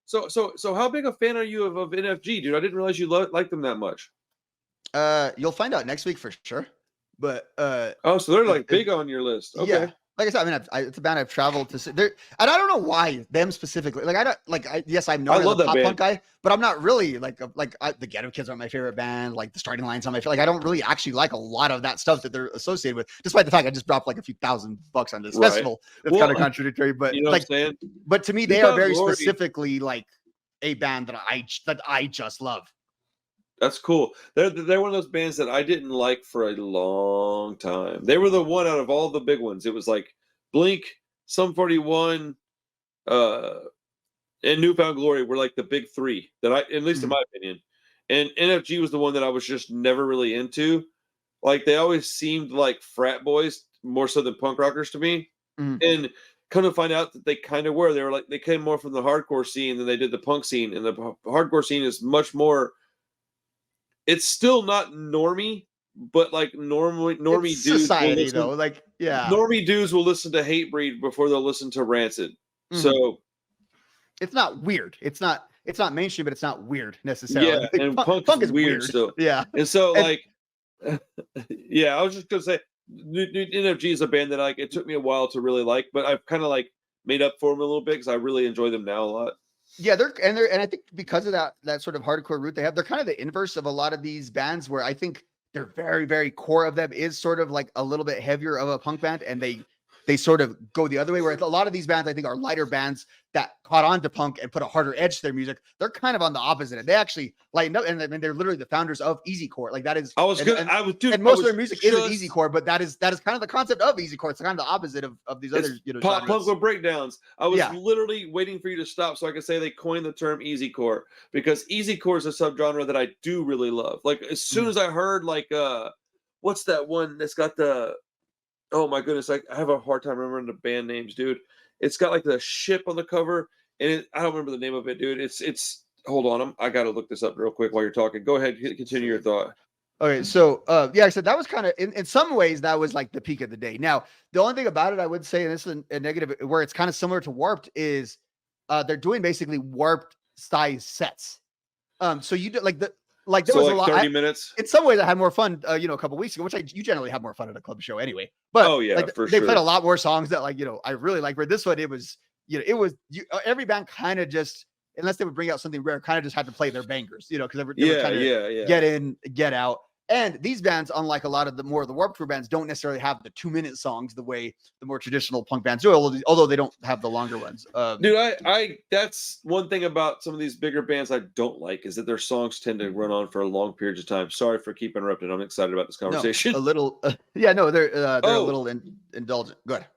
so how big a fan are you of NFG, dude? I didn't realize you like them that much. You'll find out next week for sure. But so they're like big on your list. Okay. Yeah. Like I said, I mean, it's a band I've traveled to see. And I don't know why them specifically. Like I don't like. I'm known as a pop punk guy, but I'm not really the Ghetto Kids aren't my favorite band. Like the Starting Line's on my favorite. Like I don't really actually like a lot of that stuff that they're associated with. Despite the fact I just dropped like a few $1,000 on this festival. That's kind of contradictory, but you know what I'm saying? But to me, they are very specifically like a band that I just love. That's cool. They're one of those bands that I didn't like for a long time. They were the one out of all the big ones. It was like Blink, Sum 41, and Newfound Glory were like the big three that at least in my opinion. And NFG was the one that I was just never really into. Like, they always seemed like frat boys more so than punk rockers to me. Mhm. And come to find out that they kind of were. They were like, they came more from the hardcore scene than they did the punk scene. And the hardcore scene is much more, it's still not normie, but like normie It's dudes will society listen. though. Like, yeah. Normie dudes will listen to Hatebreed before they'll listen to Rancid. Mhm. So it's not weird. It's not mainstream, but it's not weird necessarily. yeah, Like, and punk is weird still. Yeah. And so And- like yeah, I was just gonna say NFG is a band that like it took me a while to really like, but I've kind of like made up for them a little bit because I really enjoy them now a lot. Yeah, and I think because of that sort of hardcore route they have, they're kind of the inverse of a lot of these bands where I think they're very, very core of them is sort of like a little bit heavier of a punk band, and they sort of go the other way, where a lot of these bands I think are lighter bands that caught on to punk and put a harder edge to their music. They're kind of on the opposite end. They actually lighten up, and I mean, they're literally the founders of easycore. Like that is, I was good. And most of their music isn't easycore, but that is kind of the concept of easycore. It's kind of the opposite of these other pop genres. punk with breakdowns. I was literally waiting for you to stop so I could say they coined the term easycore, because easycore is a subgenre that I do really love. Like as soon as I heard like what's that one that's got the, oh my goodness, I have a hard time remembering the band names, dude. It's got like the ship on the cover, and I don't remember the name of it, dude. It's hold on, I gotta look this up real quick while you're talking. Go ahead, continue your thought. Okay, so yeah, I said that was kind of in some ways that was like the peak of the day. Now, the only thing about it I would say, and this is a negative, where it's kind of similar to Warped, is they're doing basically Warped size sets. So you do like there so was like a lot 30 minutes. In some ways, I had more fun, a couple weeks ago, which you generally have more fun at a club show anyway. But oh yeah, for they sure. played a lot more songs that I really like. Where this one, it was every band kind of just, unless they would bring out something rare, kind of just had to play their bangers, because they were trying to get in, get out. And these bands, unlike a lot of the Warped Tour bands, don't necessarily have the 2-minute songs the way the more traditional punk bands do, although they don't have the longer ones. Dude, I that's one thing about some of these bigger bands I don't like, is that their songs tend to run on for long periods of time. Sorry for keep interrupting. I'm excited about this conversation. No, a little, they're a little indulgent. Good.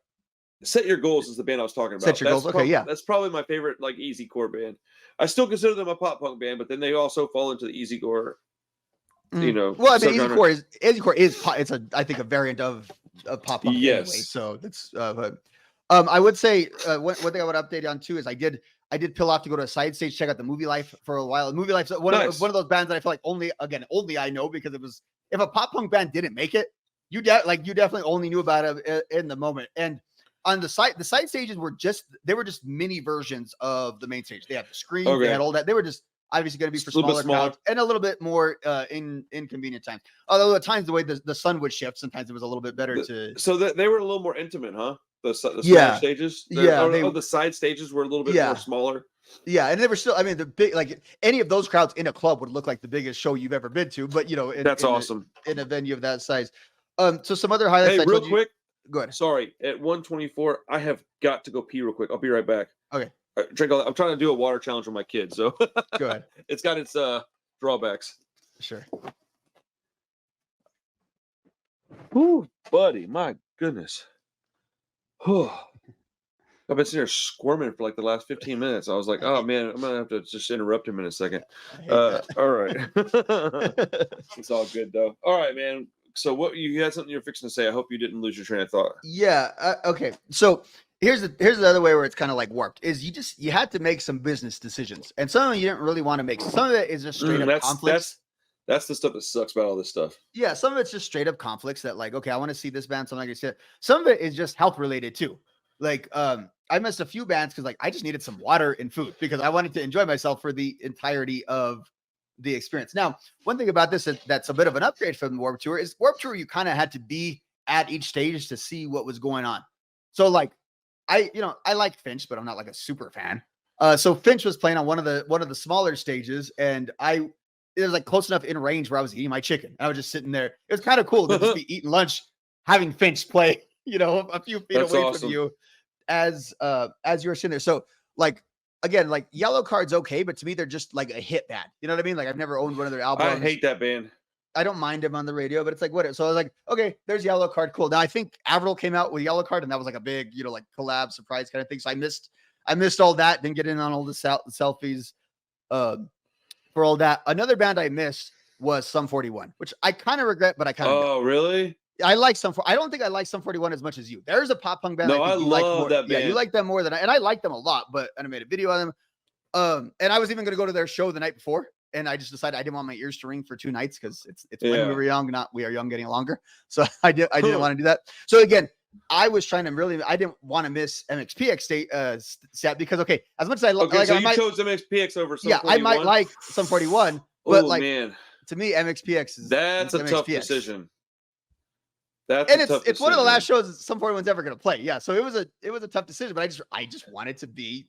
Set Your Goals is the band I was talking about. Set Your Goals. Okay, yeah. That's probably my favorite like easy core band. I still consider them a pop punk band, but then they also fall into the easy core. Well, I mean, easycore is it's I think a variant of pop punk anyway. So that's I would say one thing I would update on too is I did peel off to go to a side stage, check out the Movie Life for a while. Movie Life's one of those bands that I feel like only I know, because it was, if a pop punk band didn't make it, you definitely only knew about it in the moment. And on the side stages were just mini versions of the main stage. They had the screen, they had all that. They were just obviously going to be for smaller crowds and a little bit more inconvenient times. Although at times the way the sun would shift, sometimes it was a little bit better So they were a little more intimate, huh? The smaller stages. The side stages were a little bit more smaller. Yeah, and they were still, I mean, the big, like any of those crowds in a club would look like the biggest show you've ever been to, but that's awesome in a venue of that size. So some other highlights. Hey, real quick. Go ahead. Sorry, at 1:24, I have got to go pee real quick. I'll be right back. Okay. Drink all that. I'm trying to do a water challenge with my kids, so go ahead. It's got its drawbacks. Sure. Whoo, buddy, my goodness. I've been sitting here squirming for like the last 15 minutes. I was like, oh man, I'm gonna have to just interrupt him in a second. All right. It's all good though. All right, man. So what, you had something you're fixing to say. I hope you didn't lose your train of thought. Yeah. Okay. So here's the other way where it's kind of like Warped, is you had to make some business decisions, and some of them you didn't really want to make. Some of it is just straight up conflicts. That's the stuff that sucks about all this stuff. Yeah, some of it's just straight up conflicts that, like, okay, I want to see this band, something like I said. Some of it is just health related too. Like, I missed a few bands because like I just needed some water and food because I wanted to enjoy myself for the entirety of the experience. Now, one thing about this that's a bit of an upgrade from the Warped Tour is Warped Tour, you kind of had to be at each stage to see what was going on. So like I like Finch, but I'm not like a super fan. So Finch was playing on one of the smaller stages, and it was like close enough in range where I was eating my chicken. I was just sitting there. It was kind of cool to just be eating lunch, having Finch play, a few feet away from you as you were sitting there. So like, again, like Yellow Card's okay, but to me, they're just like a hit band. You know what I mean? Like I've never owned one of their albums. I hate that band. I don't mind them on the radio, but it's like, whatever. So I was like, okay, there's Yellow Card. Cool. Now I think Avril came out with Yellow Card, and that was like a big, like collab surprise kind of thing. So I missed all that. Didn't get in on all the selfies. for all that. Another band I missed was Sum 41, which I kind of regret, but I kind of don't. Really? I like I don't think I like Sum 41 as much as you. There's a pop punk band No, I think I you like love more. that band. Yeah, you like them more than and I like them a lot, but I made a video on them. And I was even going to go to their show the night before, and I just decided I didn't want my ears to ring for 2 nights because it's when we were young, not we are young getting longer. So I didn't want to do that. So again, I was trying to I didn't want to miss MXPX set because as much as I so you chose MXPX over Sum 41? I might like Sum 41, but man. To me, MXPX is that's a tough decision. It's one of the last shows Sum 41's ever going to play. Yeah, so it was a tough decision, but I just wanted to be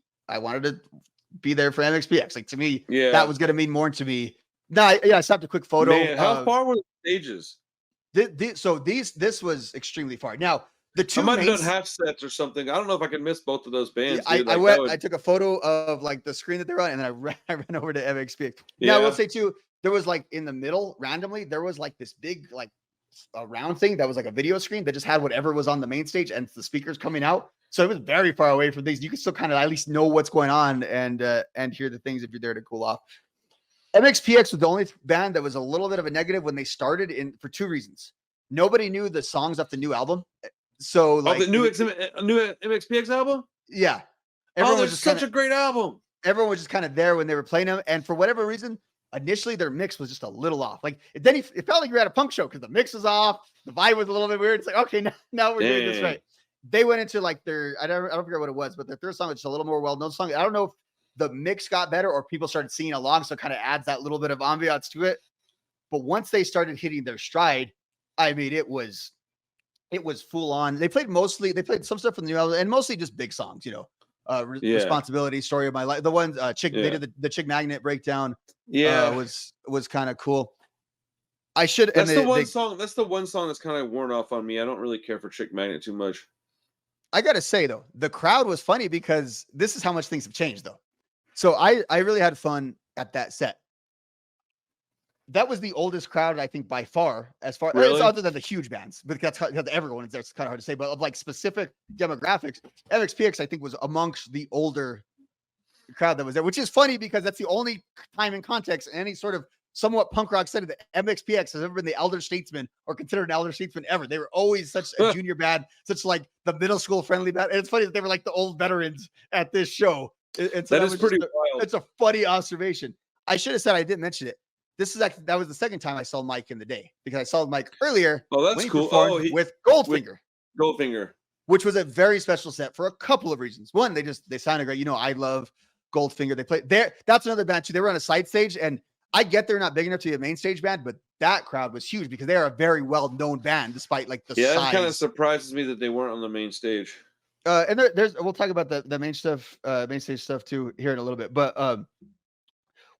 there for MXPX. Like to me, that was going to mean more to me. I snapped a quick photo. Man, how far were the stages? This was extremely far. Now the two I might have done half sets or something. I don't know if I can miss both of those bands. Yeah, I took a photo of like the screen that they're on, and then I ran over to MXPX. Yeah. Now I will say too, there was like in the middle randomly, there was like this big like a round thing that was like a video screen that just had whatever was on the main stage and the speakers coming out. So it was very far away from these. You can still kind of at least know what's going on and hear the things if you're there to cool off. MXPX was the only band that was a little bit of a negative when they started for 2 reasons. Nobody knew the songs off the new album. So like the new MXPX album? Yeah. Everyone was just such a great album. Everyone was just kind of there when they were playing them. And for whatever reason, initially their mix was just a little off. Like then it felt like you were at a punk show because the mix was off. The vibe was a little bit weird. It's like, okay, now we're doing this right. They went into like I don't forget what it was, but their third song was just a little more well-known song. I don't know if the mix got better or people started singing along. So it kind of adds that little bit of ambiance to it. But once they started hitting their stride, I mean, it was full on. They played some stuff from the new album and mostly just big songs, Responsibility, Story of My Life. The ones they did the Chick Magnet breakdown. Was kind of cool. That's the one song that's kind of worn off on me. I don't really care for Chick Magnet too much. I gotta say though, the crowd was funny because this is how much things have changed though. So I really had fun at that set. That was the oldest crowd, I think, by far, as other than the huge bands, because everyone is there. It's kind of hard to say, but of like specific demographics, MXPX, I think, was amongst the older crowd that was there, which is funny because that's the only time in context any sort of somewhat punk rock setting that MXPX has ever been the elder statesman or considered an elder statesman ever. They were always such a junior band, such like the middle school friendly band. And it's funny that they were like the old veterans at this show. And so that is pretty wild. It's a funny observation. I should have said I didn't mention it. That was the second time I saw Mike in the day because I saw Mike earlier. Oh, that's cool. With Goldfinger. Goldfinger, which was a very special set for a couple of reasons. One, they sounded great. I love Goldfinger. They played there. That's another band too. They were on a side stage, and I get they're not big enough to be a main stage band, but that crowd was huge because they are a very well known band, despite like the size. That kind of surprises me that they weren't on the main stage. And we'll talk about the main stage stuff too here in a little bit, but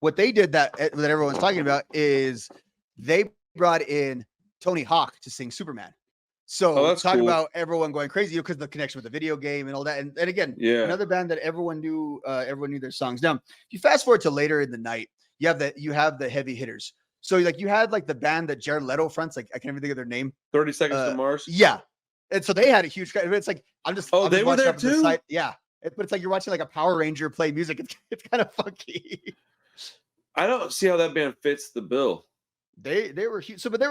what they did that everyone's talking about is they brought in Tony Hawk to sing Superman. So talk about everyone going crazy because the connection with the video game and all that. And again, another band that everyone knew their songs. Now, if you fast forward to later in the night, you have the heavy hitters. So like you had like the band that Jared Leto fronts, like I can't even think of their name. 30 Seconds to Mars. Yeah. And so they had a huge, it's like, they were there too? Yeah. But it's like you're watching like a Power Ranger play music. It's kind of funky. I don't see how that band fits the bill. They were huge. So, but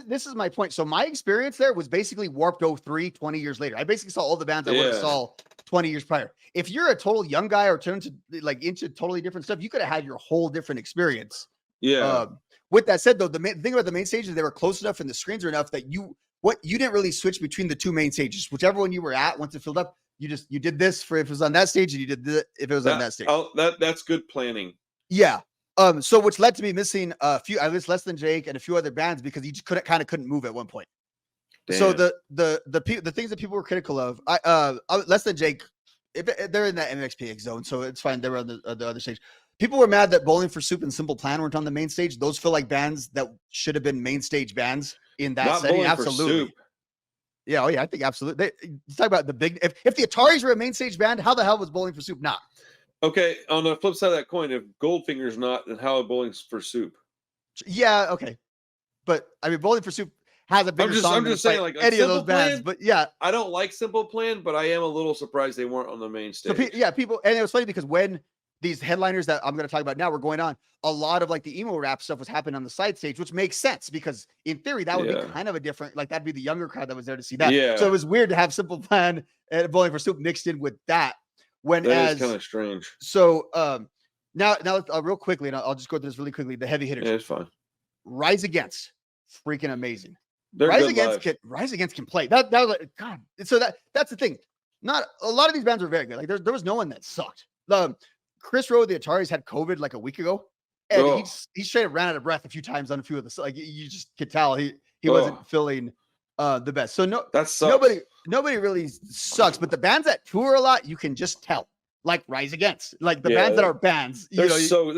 this is my point. So my experience there was basically Warped 03, 20 years later. I basically saw all the bands I would have saw 20 years prior. If you're a total young guy or turned to into totally different stuff, you could have had your whole different experience. Yeah. With that said, though, the thing about the main stages, they were close enough and the screens were enough that you didn't really switch between the two main stages. Whichever one you were at, once it filled up, you did this for if it was on that stage, and you did this if it was on that stage. That's good planning. Yeah. So which led to me missing a few, at least Less Than Jake and a few other bands because you just couldn't move at one point. Damn. So the things that people were critical of, Less Than Jake, they're in that MXPX zone, so it's fine. They were on the other stage. People were mad that Bowling for Soup and Simple Plan weren't on the main stage. Those feel like bands that should have been main stage bands in that setting. Absolutely. Yeah. Oh yeah. I think absolutely. You talk about the big, if the Ataris were a main stage band, how the hell was Bowling for Soup not? Okay, on the flip side of that coin, if Goldfinger's not, then how are Bowling for Soup? Yeah, okay. But I mean, Bowling for Soup has a bigger song. I'm just saying, like any of those bands. But yeah, I don't like Simple Plan, but I am a little surprised they weren't on the main stage. So people, and it was funny because when these headliners that I'm going to talk about now were going on. A lot of like the emo rap stuff was happening on the side stage, which makes sense because in theory that would be kind of a different, like that'd be the younger crowd that was there to see that. Yeah. So it was weird to have Simple Plan and Bowling for Soup mixed in with that. That is kind of strange. So now real quickly, and I'll just go through this really quickly. The heavy hitters. Yeah, it's fine. Rise Against, freaking amazing. They're Rise Against can play. That was like, God. So that's the thing. Not a lot of these bands were very good. Like there was no one that sucked. Chris Rowe, the Ataris, had COVID like a week ago, and he straight up ran out of breath a few times on a few of the, like you just could tell he wasn't feeling the best. So nobody really sucks, but the bands that tour a lot, you can just tell. Like Rise Against, like the bands that are bands, they're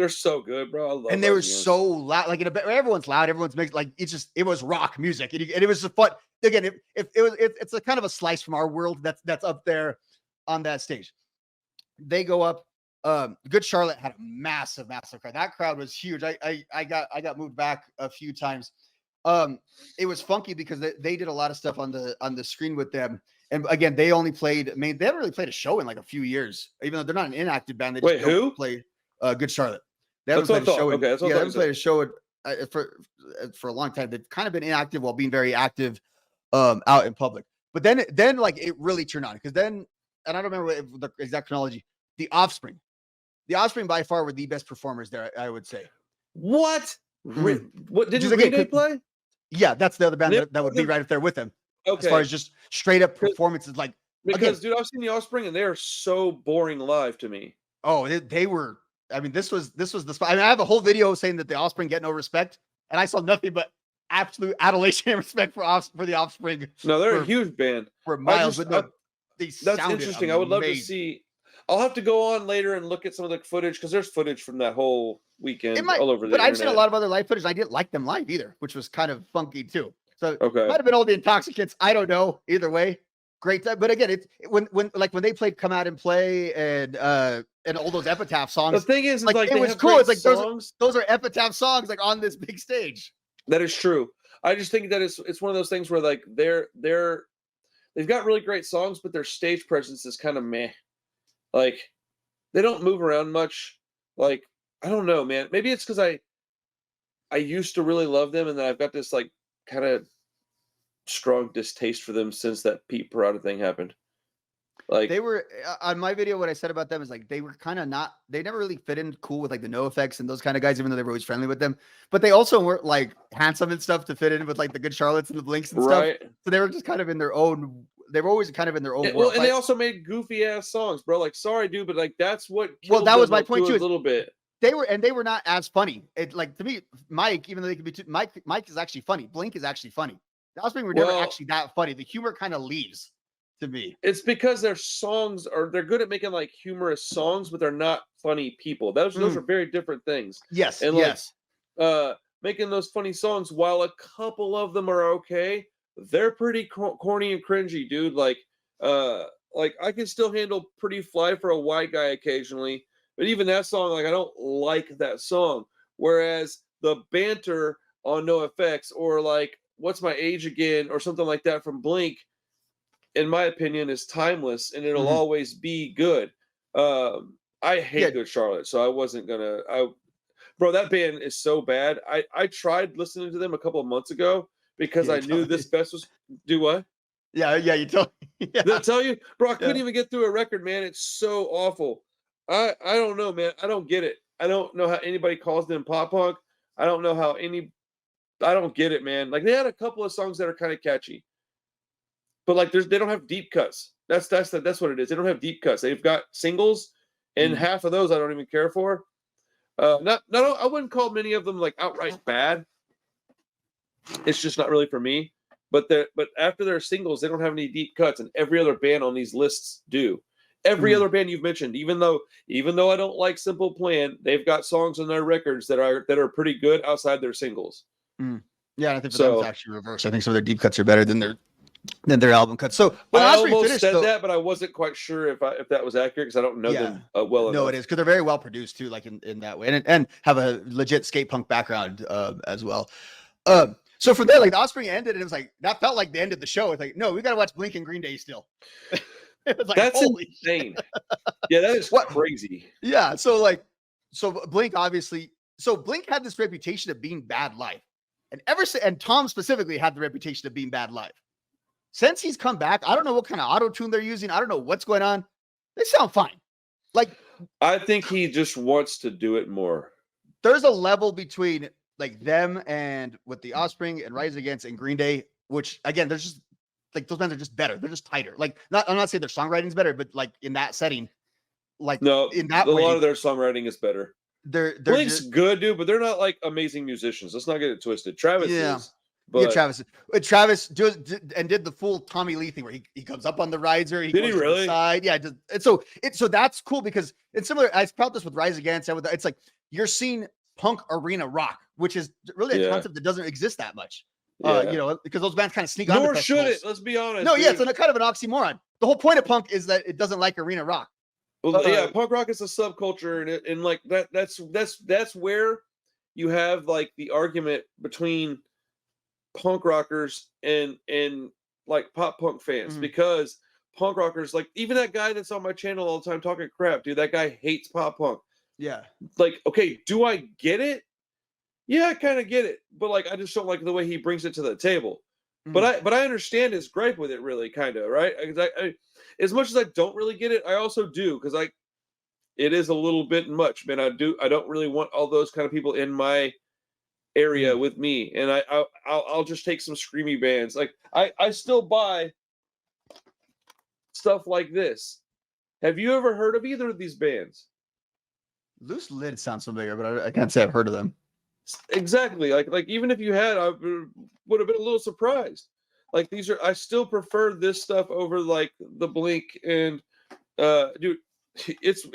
so good, bro. I love and they were so loud. Like everyone's loud, everyone's mixed. Like it was rock music, and it was just fun. Again, it's a kind of a slice from our world that's up there on that stage. They go up. Good Charlotte had a massive crowd. That crowd was huge. I got moved back a few times. It was funky because they did a lot of stuff on the screen with them. And again, they only played. I mean, they haven't really played a show in like a few years, even though they're not an inactive band. They just don't play Good Charlotte. They haven't played a show. They haven't played a show for a long time. They've kind of been inactive while being very active out in public. But then like it really turned on because then, and I don't remember the exact chronology. The Offspring by far were the best performers there. I would say. What? What did Green Day play? Yeah, that's the other band that would be right up there with them. Okay. As far as just straight up performances, dude, I've seen the Offspring and they are so boring live to me. Oh, they were. I mean, this was the spot. I mean, I have a whole video saying that the Offspring get no respect, and I saw nothing but absolute adulation and respect for the Offspring. No, they're a huge band for miles. That's interesting. Amazing. I would love to see. I'll have to go on later and look at some of the footage because there's footage from that whole weekend all over the internet. But I've seen a lot of other live footage. I didn't like them live either, which was kind of funky too. So it might have been all the intoxicants. I don't know. Either way, great time. But again, it's when they played "Come Out and Play" and all those Epitaph songs. The thing is like it was cool. It's like those are Epitaph songs like on this big stage. That is true. I just think that it's one of those things where like they've got really great songs, but their stage presence is kind of meh. Like they don't move around much. Like I don't know, man. Maybe it's because I used to really love them, and then I've got this like kind of strong distaste for them since that Pete Parada thing happened. Like they were on my video. What I said about them is like they were kind of not. They never really fit in cool with like the NoFX and those kind of guys, even though they were always friendly with them. But they also weren't like handsome and stuff to fit in with like the Good Charlottes and the Blinks and stuff. So they were just kind of in their own. They were always kind of in their own world. Well, and they also made goofy ass songs, bro. Like, sorry, dude, but like that's what. That was my point too. A little bit. They were not as funny. It like to me, Mike, even though they could be Mike is actually funny. Blink is actually funny. The Offspring were never actually that funny. The humor kind of leaves to me. It's because their songs they're good at making like humorous songs, but they're not funny people. Those are very different things. Yes. And like making those funny songs, while a couple of them are okay, they're pretty corny and cringy, dude. Like I can still handle Pretty Fly for a White Guy occasionally. But even that song, like I don't like that song. Whereas the banter on NoFX or like What's My Age Again or something like that from Blink, in my opinion, is timeless and it'll always be good. I hate Good Charlotte, so I wasn't gonna. Bro, that band is so bad. I tried listening to them a couple of months ago because I knew this best was. Do what? Yeah, you told me. Did I tell you, bro? I couldn't even get through a record, man. It's so awful. I don't know, man. I don't get it. I don't know how anybody calls them pop punk. I don't know how I don't get it, man. Like they had a couple of songs that are kind of catchy, but like they don't have deep cuts. That's what it is. They don't have deep cuts. They've got singles, and half of those I don't even care for. I wouldn't call many of them like outright bad. It's just not really for me. But after their singles, they don't have any deep cuts, and every other band on these lists do. Every other band you've mentioned, even though I don't like Simple Plan, they've got songs on their records that are pretty good outside their singles. Yeah, I think for them it's actually reversed. I think some of their deep cuts are better than their album cuts. So when I almost said that, but I wasn't quite sure if that was accurate because I don't know them well enough. No, it is because they're very well produced too, like in that way, and have a legit skate punk background as well. So from there, like the Offspring ended, and it was like that felt like the end of the show. It's like, no, we got to watch Blink and Green Day still. It was like, That's holy insane. Yeah, that is crazy. Yeah, so Blink obviously, so Blink had this reputation of being bad live, and Tom specifically had the reputation of being bad live. Since he's come back, I don't know what kind of auto tune they're using. I don't know what's going on. They sound fine. Like, I think he just wants to do it more. There's a level between like them and with the Offspring and Rise Against and Green Day, which again, there's just like those bands are just better. They're just tighter. Like, I'm not saying their songwriting's better, but like in that setting, like no, in that a way, lot of their songwriting is better. They're Blink's good, dude, but they're not like amazing musicians. Let's not get it twisted. Travis is. But Travis did the full Tommy Lee thing where he comes up on the riser. Did he really? To the side. Yeah. So that's cool because it's similar. I felt this with Rise Against. It's like you're seeing punk arena rock, which is really a concept that doesn't exist that much. Because those bands kind of sneak on. Nor should it. Let's be honest. No, yeah, it's kind of an oxymoron. The whole point of punk is that it doesn't like arena rock. Well, yeah, punk rock is a subculture, and like that's where you have like the argument between punk rockers and like pop punk fans, because punk rockers, like even that guy that's on my channel all the time talking crap, dude, that guy hates pop punk. Yeah. Like, okay, do I get it? Yeah, I kind of get it, but like I just don't like the way he brings it to the table. But I understand his gripe with it, really, kind of, right? I as much as I don't really get it, I also do, because it is a little bit much, man. I don't really want all those kind of people in my area with me, and I'll just take some screamy bands. Like I still buy stuff like this. Have you ever heard of either of these bands? Loose Lid sounds familiar, but I can't say I've heard of them. Exactly. Like even if you had, I would have been a little surprised. Like I still prefer this stuff over like the Blink and dude, it's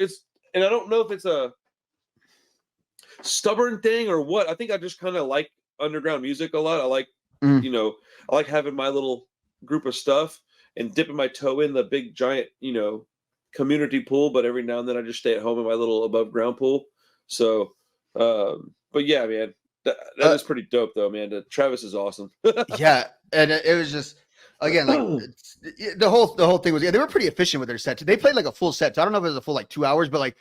and I don't know if it's a stubborn thing or what. I think I just kind of like underground music a lot. I like I like having my little group of stuff and dipping my toe in the big giant community pool, but every now and then I just stay at home in my little above ground pool. So but yeah, man, that is pretty dope though, man. Travis is awesome. Yeah, and it was just again like the whole thing was they were pretty efficient with their set. They played like a full set. So I don't know if it was a full like 2 hours, but like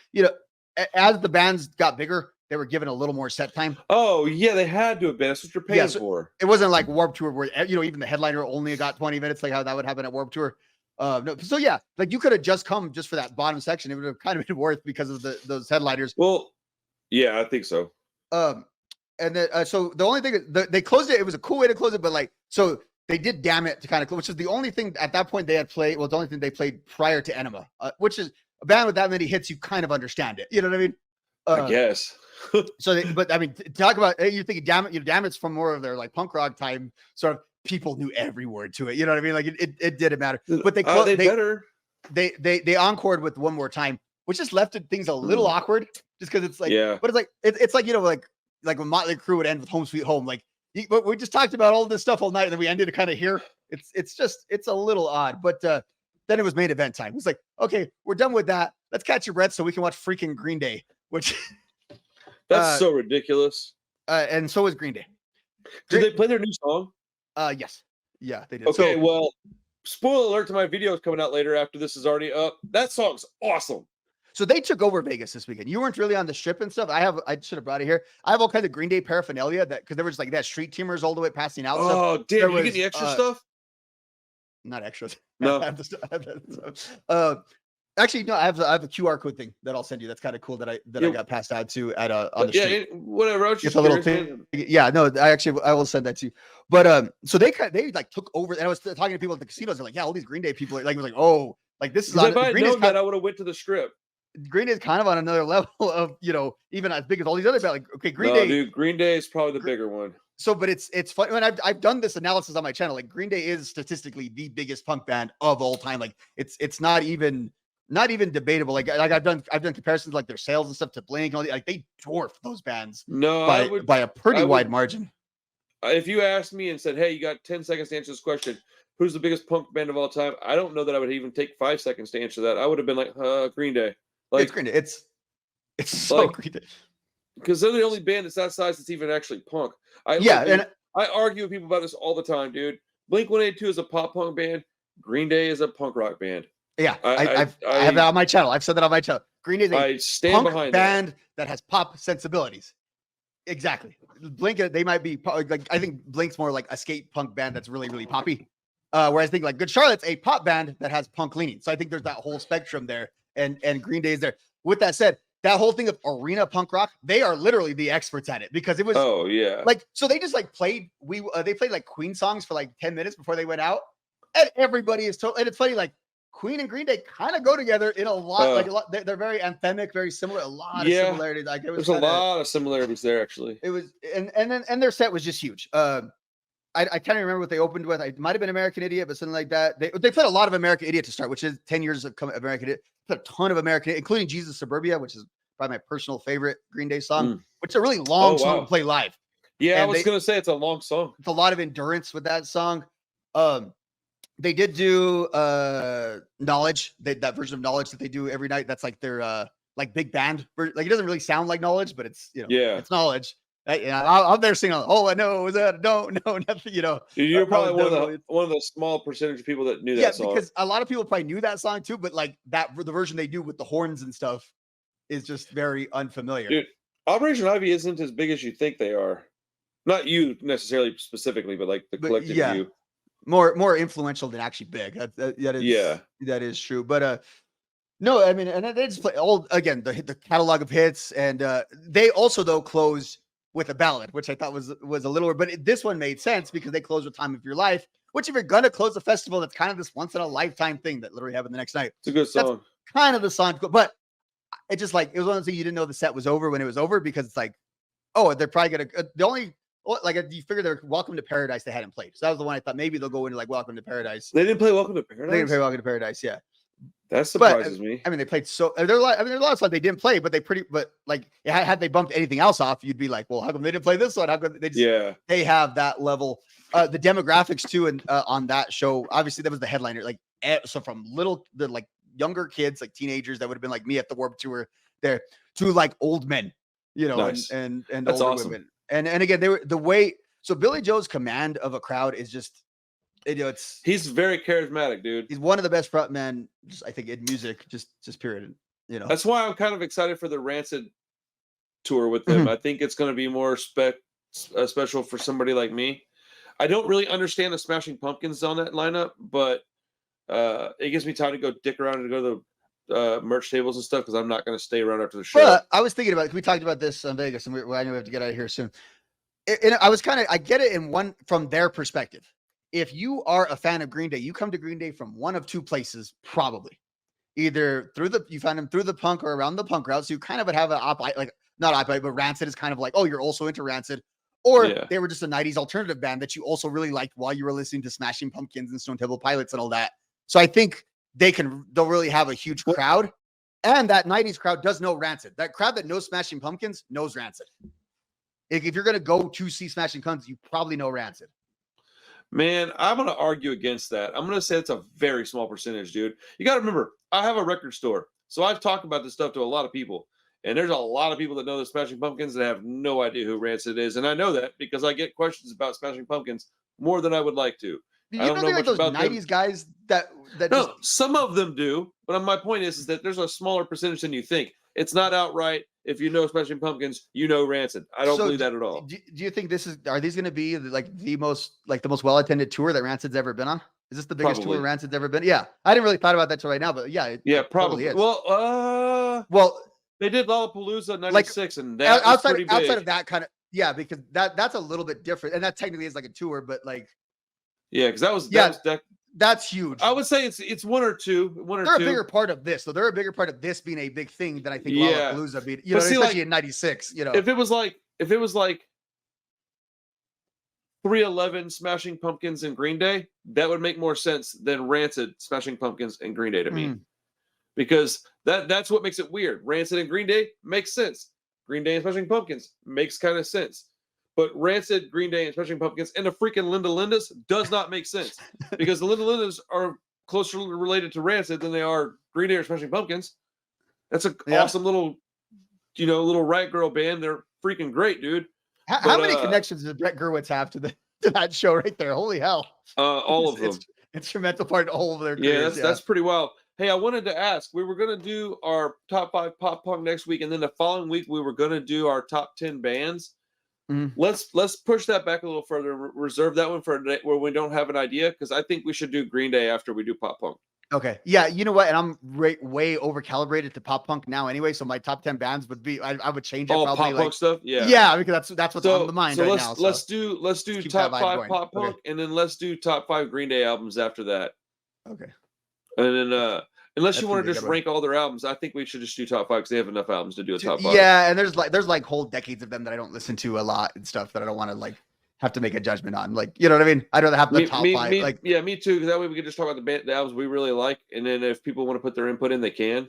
as the bands got bigger, they were given a little more set time. Oh yeah, they had to have been. That's what you're paying for. It wasn't like Warped Tour where even the headliner only got 20 minutes, like how that would happen at Warped Tour. No, so yeah, like you could have just come just for that bottom section. It would have kind of been worth because of those headliners. Well, yeah, I think so. And then so the only thing they closed it. It was a cool way to close it, but like so they did Damn It to kind of close, which is the only thing at that point they had played. Well, the only thing they played prior to Enema, which is a band with that many hits. You kind of understand it. You know what I mean? I guess. But I mean, talk about you thinking Damn It. Damn It's from more of their like punk rock time sort of. People knew every word to it. You know what I mean? Like it didn't matter. But they encored with One More Time, which just left things a little awkward, just because it's like, but it's like it's like like when Motley Crue would end with Home Sweet Home, like but we just talked about all this stuff all night, and then we ended it kind of here. It's a little odd, but then it was main event time. It's like, okay, we're done with that. Let's catch your breath so we can watch freaking Green Day, which that's so ridiculous. And so is Green Day. Did they play their new song? Yes. Yeah, they did. Okay, well, spoiler alert to my video is coming out later after this is already up. That song's awesome. So they took over Vegas this weekend. You weren't really on the strip and stuff. I should have brought it here. I have all kinds of Green Day paraphernalia because there was like that street teamers all the way passing out. Oh, stuff. Damn, you get the extra stuff? Not extras. No. Actually, no, I have a QR code thing that I'll send you. That's kind of cool that I got passed out to at on the street. Whatever. It's a little thing. Yeah, no, I will send that to you. But so they like took over, and I was talking to people at the casinos. They're like, yeah, all these Green Day people are like, it was like, oh, like this is. If I had known that, I would have went to the strip. Green Day is kind of on another level of even as big as all these other bands. Like, okay, Green Day, dude, Green Day is probably the bigger one. So, but it's fun. When I've done this analysis on my channel, like Green Day is statistically the biggest punk band of all time. Like it's not even debatable. Like I've done comparisons like their sales and stuff to Blink. And all like they dwarf those bands by a pretty wide margin. If you asked me and said, "Hey, you got 10 seconds to answer this question. Who's the biggest punk band of all time?" I don't know that I would even take 5 seconds to answer that. I would have been like, Green Day. Like it's Green Day. It's so like, Green Day. Because they're the only band that's that size that's even actually punk. I argue with people about this all the time, dude. Blink-182 is a pop punk band. Green Day is a punk rock band. Yeah, I have that on my channel. I've said that on my channel. Green Day is a punk band that has pop sensibilities. Exactly. Blink, they might be like, I think Blink's more like a skate punk band that's really, really poppy. Whereas I think like Good Charlotte's a pop band that has punk leaning. So I think there's that whole spectrum there, and Green Day is there. With that said, that whole thing of arena punk rock, they are literally the experts at it, because it was like, so they just like played they played like Queen songs for like 10 minutes before they went out, and everybody is and it's funny, like Queen and Green Day kind of go together in a lot. They're very anthemic, very similar. A lot of similarities. Like there's a lot of similarities there, actually. It was, and their set was just huge. I can't even remember what they opened with. It might have been American Idiot, but something like that. They played a lot of American Idiot to start, which is 10 years of American Idiot. Played a ton of American, including Jesus Suburbia, which is probably my personal favorite Green Day song, which is a really long song to play live. Yeah, and I was going to say it's a long song. It's a lot of endurance with that song. They did do Knowledge, that version of Knowledge that they do every night. That's like their like big band. Like, it doesn't really sound like Knowledge, but it's, it's Knowledge. I'm there singing, "Oh, I know was that don't know nothing." You're probably one of the small percentage of people that knew that song. Yeah, because a lot of people probably knew that song too, but like the version they do with the horns and stuff is just very unfamiliar. Dude, Operation Ivy isn't as big as you think they are. Not you necessarily specifically, but like the collective view. More influential than actually big. That is true. But no, I mean, and they just play the catalog of hits, and they also though closed with a ballad, which I thought was a little, but this one made sense because they close with Time of Your Life, which if you're gonna close a festival, that's kind of this once in a lifetime thing that literally happened the next night. It's a good song. That's kind of the song, but it just like, it was one of those things you didn't know the set was over when it was over, because it's like, oh, they're probably gonna the only. Like, you figure they're Welcome to Paradise they hadn't played. So that was the one I thought maybe they'll go into like Welcome to Paradise. They didn't play Welcome to Paradise? They didn't play Welcome to Paradise, yeah. That surprises me. I mean, they played there's a lot of stuff they didn't play, but like had they bumped anything else off, you'd be like, well, how come they didn't play this one? How come they have that level? The demographics too, and on that show, obviously that was the headliner. Like, so from the like younger kids, like teenagers that would have been like me at the Warped Tour there, to like old men, nice. and that's older awesome. women. And again, they were the way. So Billy Joe's command of a crowd is just, he's very charismatic, dude. He's one of the best front men, I think, in music, just period. That's why I'm kind of excited for the Rancid tour with them. I think it's going to be more special for somebody like me. I don't really understand the Smashing Pumpkins on that lineup, but it gives me time to go dick around and go to the merch tables and stuff, because I'm not going to stay around after the show. But I was thinking about, we talked about this on Vegas, and I know we have to get out of here soon. And I get it from their perspective. If you are a fan of Green Day, you come to Green Day from one of two places, probably. Either you find them through the punk or around the punk route. So you kind of would have but Rancid is kind of like, oh, you're also into Rancid. Or they were just a 90s alternative band that you also really liked while you were listening to Smashing Pumpkins and Stone Temple Pilots and all that. So I think they'll really have a huge crowd. And that 90s crowd does know Rancid. That crowd that knows Smashing Pumpkins knows Rancid. If you're going to go to see Smashing Pumpkins, you probably know Rancid. Man, I'm going to argue against that. I'm going to say it's a very small percentage, dude. You got to remember, I have a record store. So I've talked about this stuff to a lot of people. And there's a lot of people that know the Smashing Pumpkins that have no idea who Rancid is. And I know that because I get questions about Smashing Pumpkins more than I would like to. I don't know much those about 90s them. Guys that no, some of them do. But my point is that there's a smaller percentage than you think. It's not outright. If you know Smashing Pumpkins, you know Rancid. I don't believe that at all. Do you think are these going to be like the most well-attended tour that Rancid's ever been on? Is this the biggest tour Rancid's ever been? Yeah. I didn't really thought about that till right now, but yeah. It probably is. Well, they did Lollapalooza 96 and that was pretty big. Outside of that kind of, because that's a little bit different. And that technically is like a tour, but like. Yeah, because that's huge. I would say it's one or two. They're a bigger part of this, so they're a bigger part of this being a big thing than I think Lollapalooza being. Especially in '96. If it was like 311 Smashing Pumpkins and Green Day, that would make more sense than Rancid, Smashing Pumpkins, and Green Day to me, because that's what makes it weird. Rancid and Green Day makes sense. Green Day and Smashing Pumpkins makes kind of sense. But Rancid, Green Day, and Smashing Pumpkins, and the freaking Linda Lindas does not make sense, because the Linda Lindas are closer related to Rancid than they are Green Day or Smashing Pumpkins. That's an awesome little Riot Girl band. They're freaking great, dude. How many connections does Brett Gurwitz have to that show right there? Holy hell! All of them. Instrumental part of all of their careers. That's pretty wild. Hey, I wanted to ask. We were gonna do our top 5 pop punk next week, and then the following week we were gonna do our top 10 bands. Mhm. Let's push that back a little further. Reserve that one for a day where we don't have an idea, because I think we should do Green Day after we do pop punk. Okay. Yeah, you know what? And I'm way over calibrated to pop punk now anyway. So my top 10 bands would be I would change it Oh, probably pop like punk stuff. Yeah. yeah, because that's what's on the So mind so right let's now. So let's do keep that top vibe 5 going. pop Okay. punk, and then let's do top 5 Green Day albums after that. Okay. And then unless That's you gonna want be to a just good one. rank all their albums, I think we should just do top 5 because they have enough albums to do a top 5. Yeah, and there's like whole decades of them that I don't listen to a lot and stuff that I don't want to like have to make a judgment on. Like, you know what I mean? I'd rather have the top 5. Like, Yeah, me too. Because that way we can just talk about the albums we really like, and then if people want to put their input in, they can.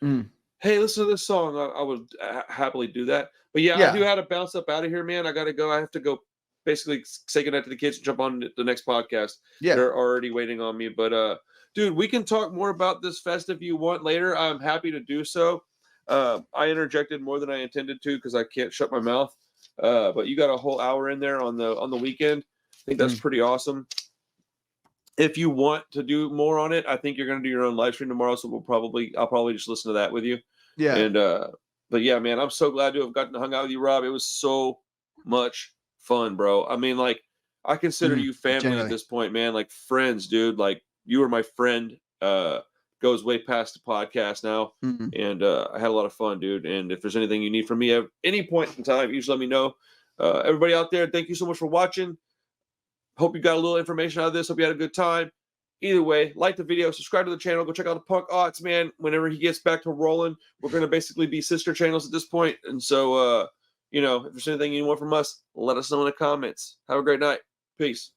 mm, Hey, listen to this song. I would happily do that. But yeah, I do have to bounce up out of here, man. I got to go. I have to go basically say goodnight to the kids and jump on the next podcast. yeah. They're already waiting on me. But dude, we can talk more about this fest if you want later. I'm happy to do so. I interjected more than I intended to because I can't shut my mouth. But you got a whole hour in there on the weekend. I think that's pretty awesome. If you want to do more on it, I think you're going to do your own live stream tomorrow. So I'll probably just listen to that with you. Yeah. And but yeah, man, I'm so glad to have gotten to hang out with you, Rob. It was so much fun, bro. I mean, like, I consider you family genuinely. at this point, man. Like friends, dude. Like you were my friend. Goes way past the podcast now. And I had a lot of fun, dude. And if there's anything you need from me at any point in time, you just let me know. Everybody out there, thank you so much for watching. Hope you got a little information out of this. Hope you had a good time. Either way, like the video, subscribe to the channel, go check out the Punk Aughts, man. Whenever he gets back to rolling, we're going to basically be sister channels at this point. And so, if there's anything you want from us, let us know in the comments. Have a great night. Peace.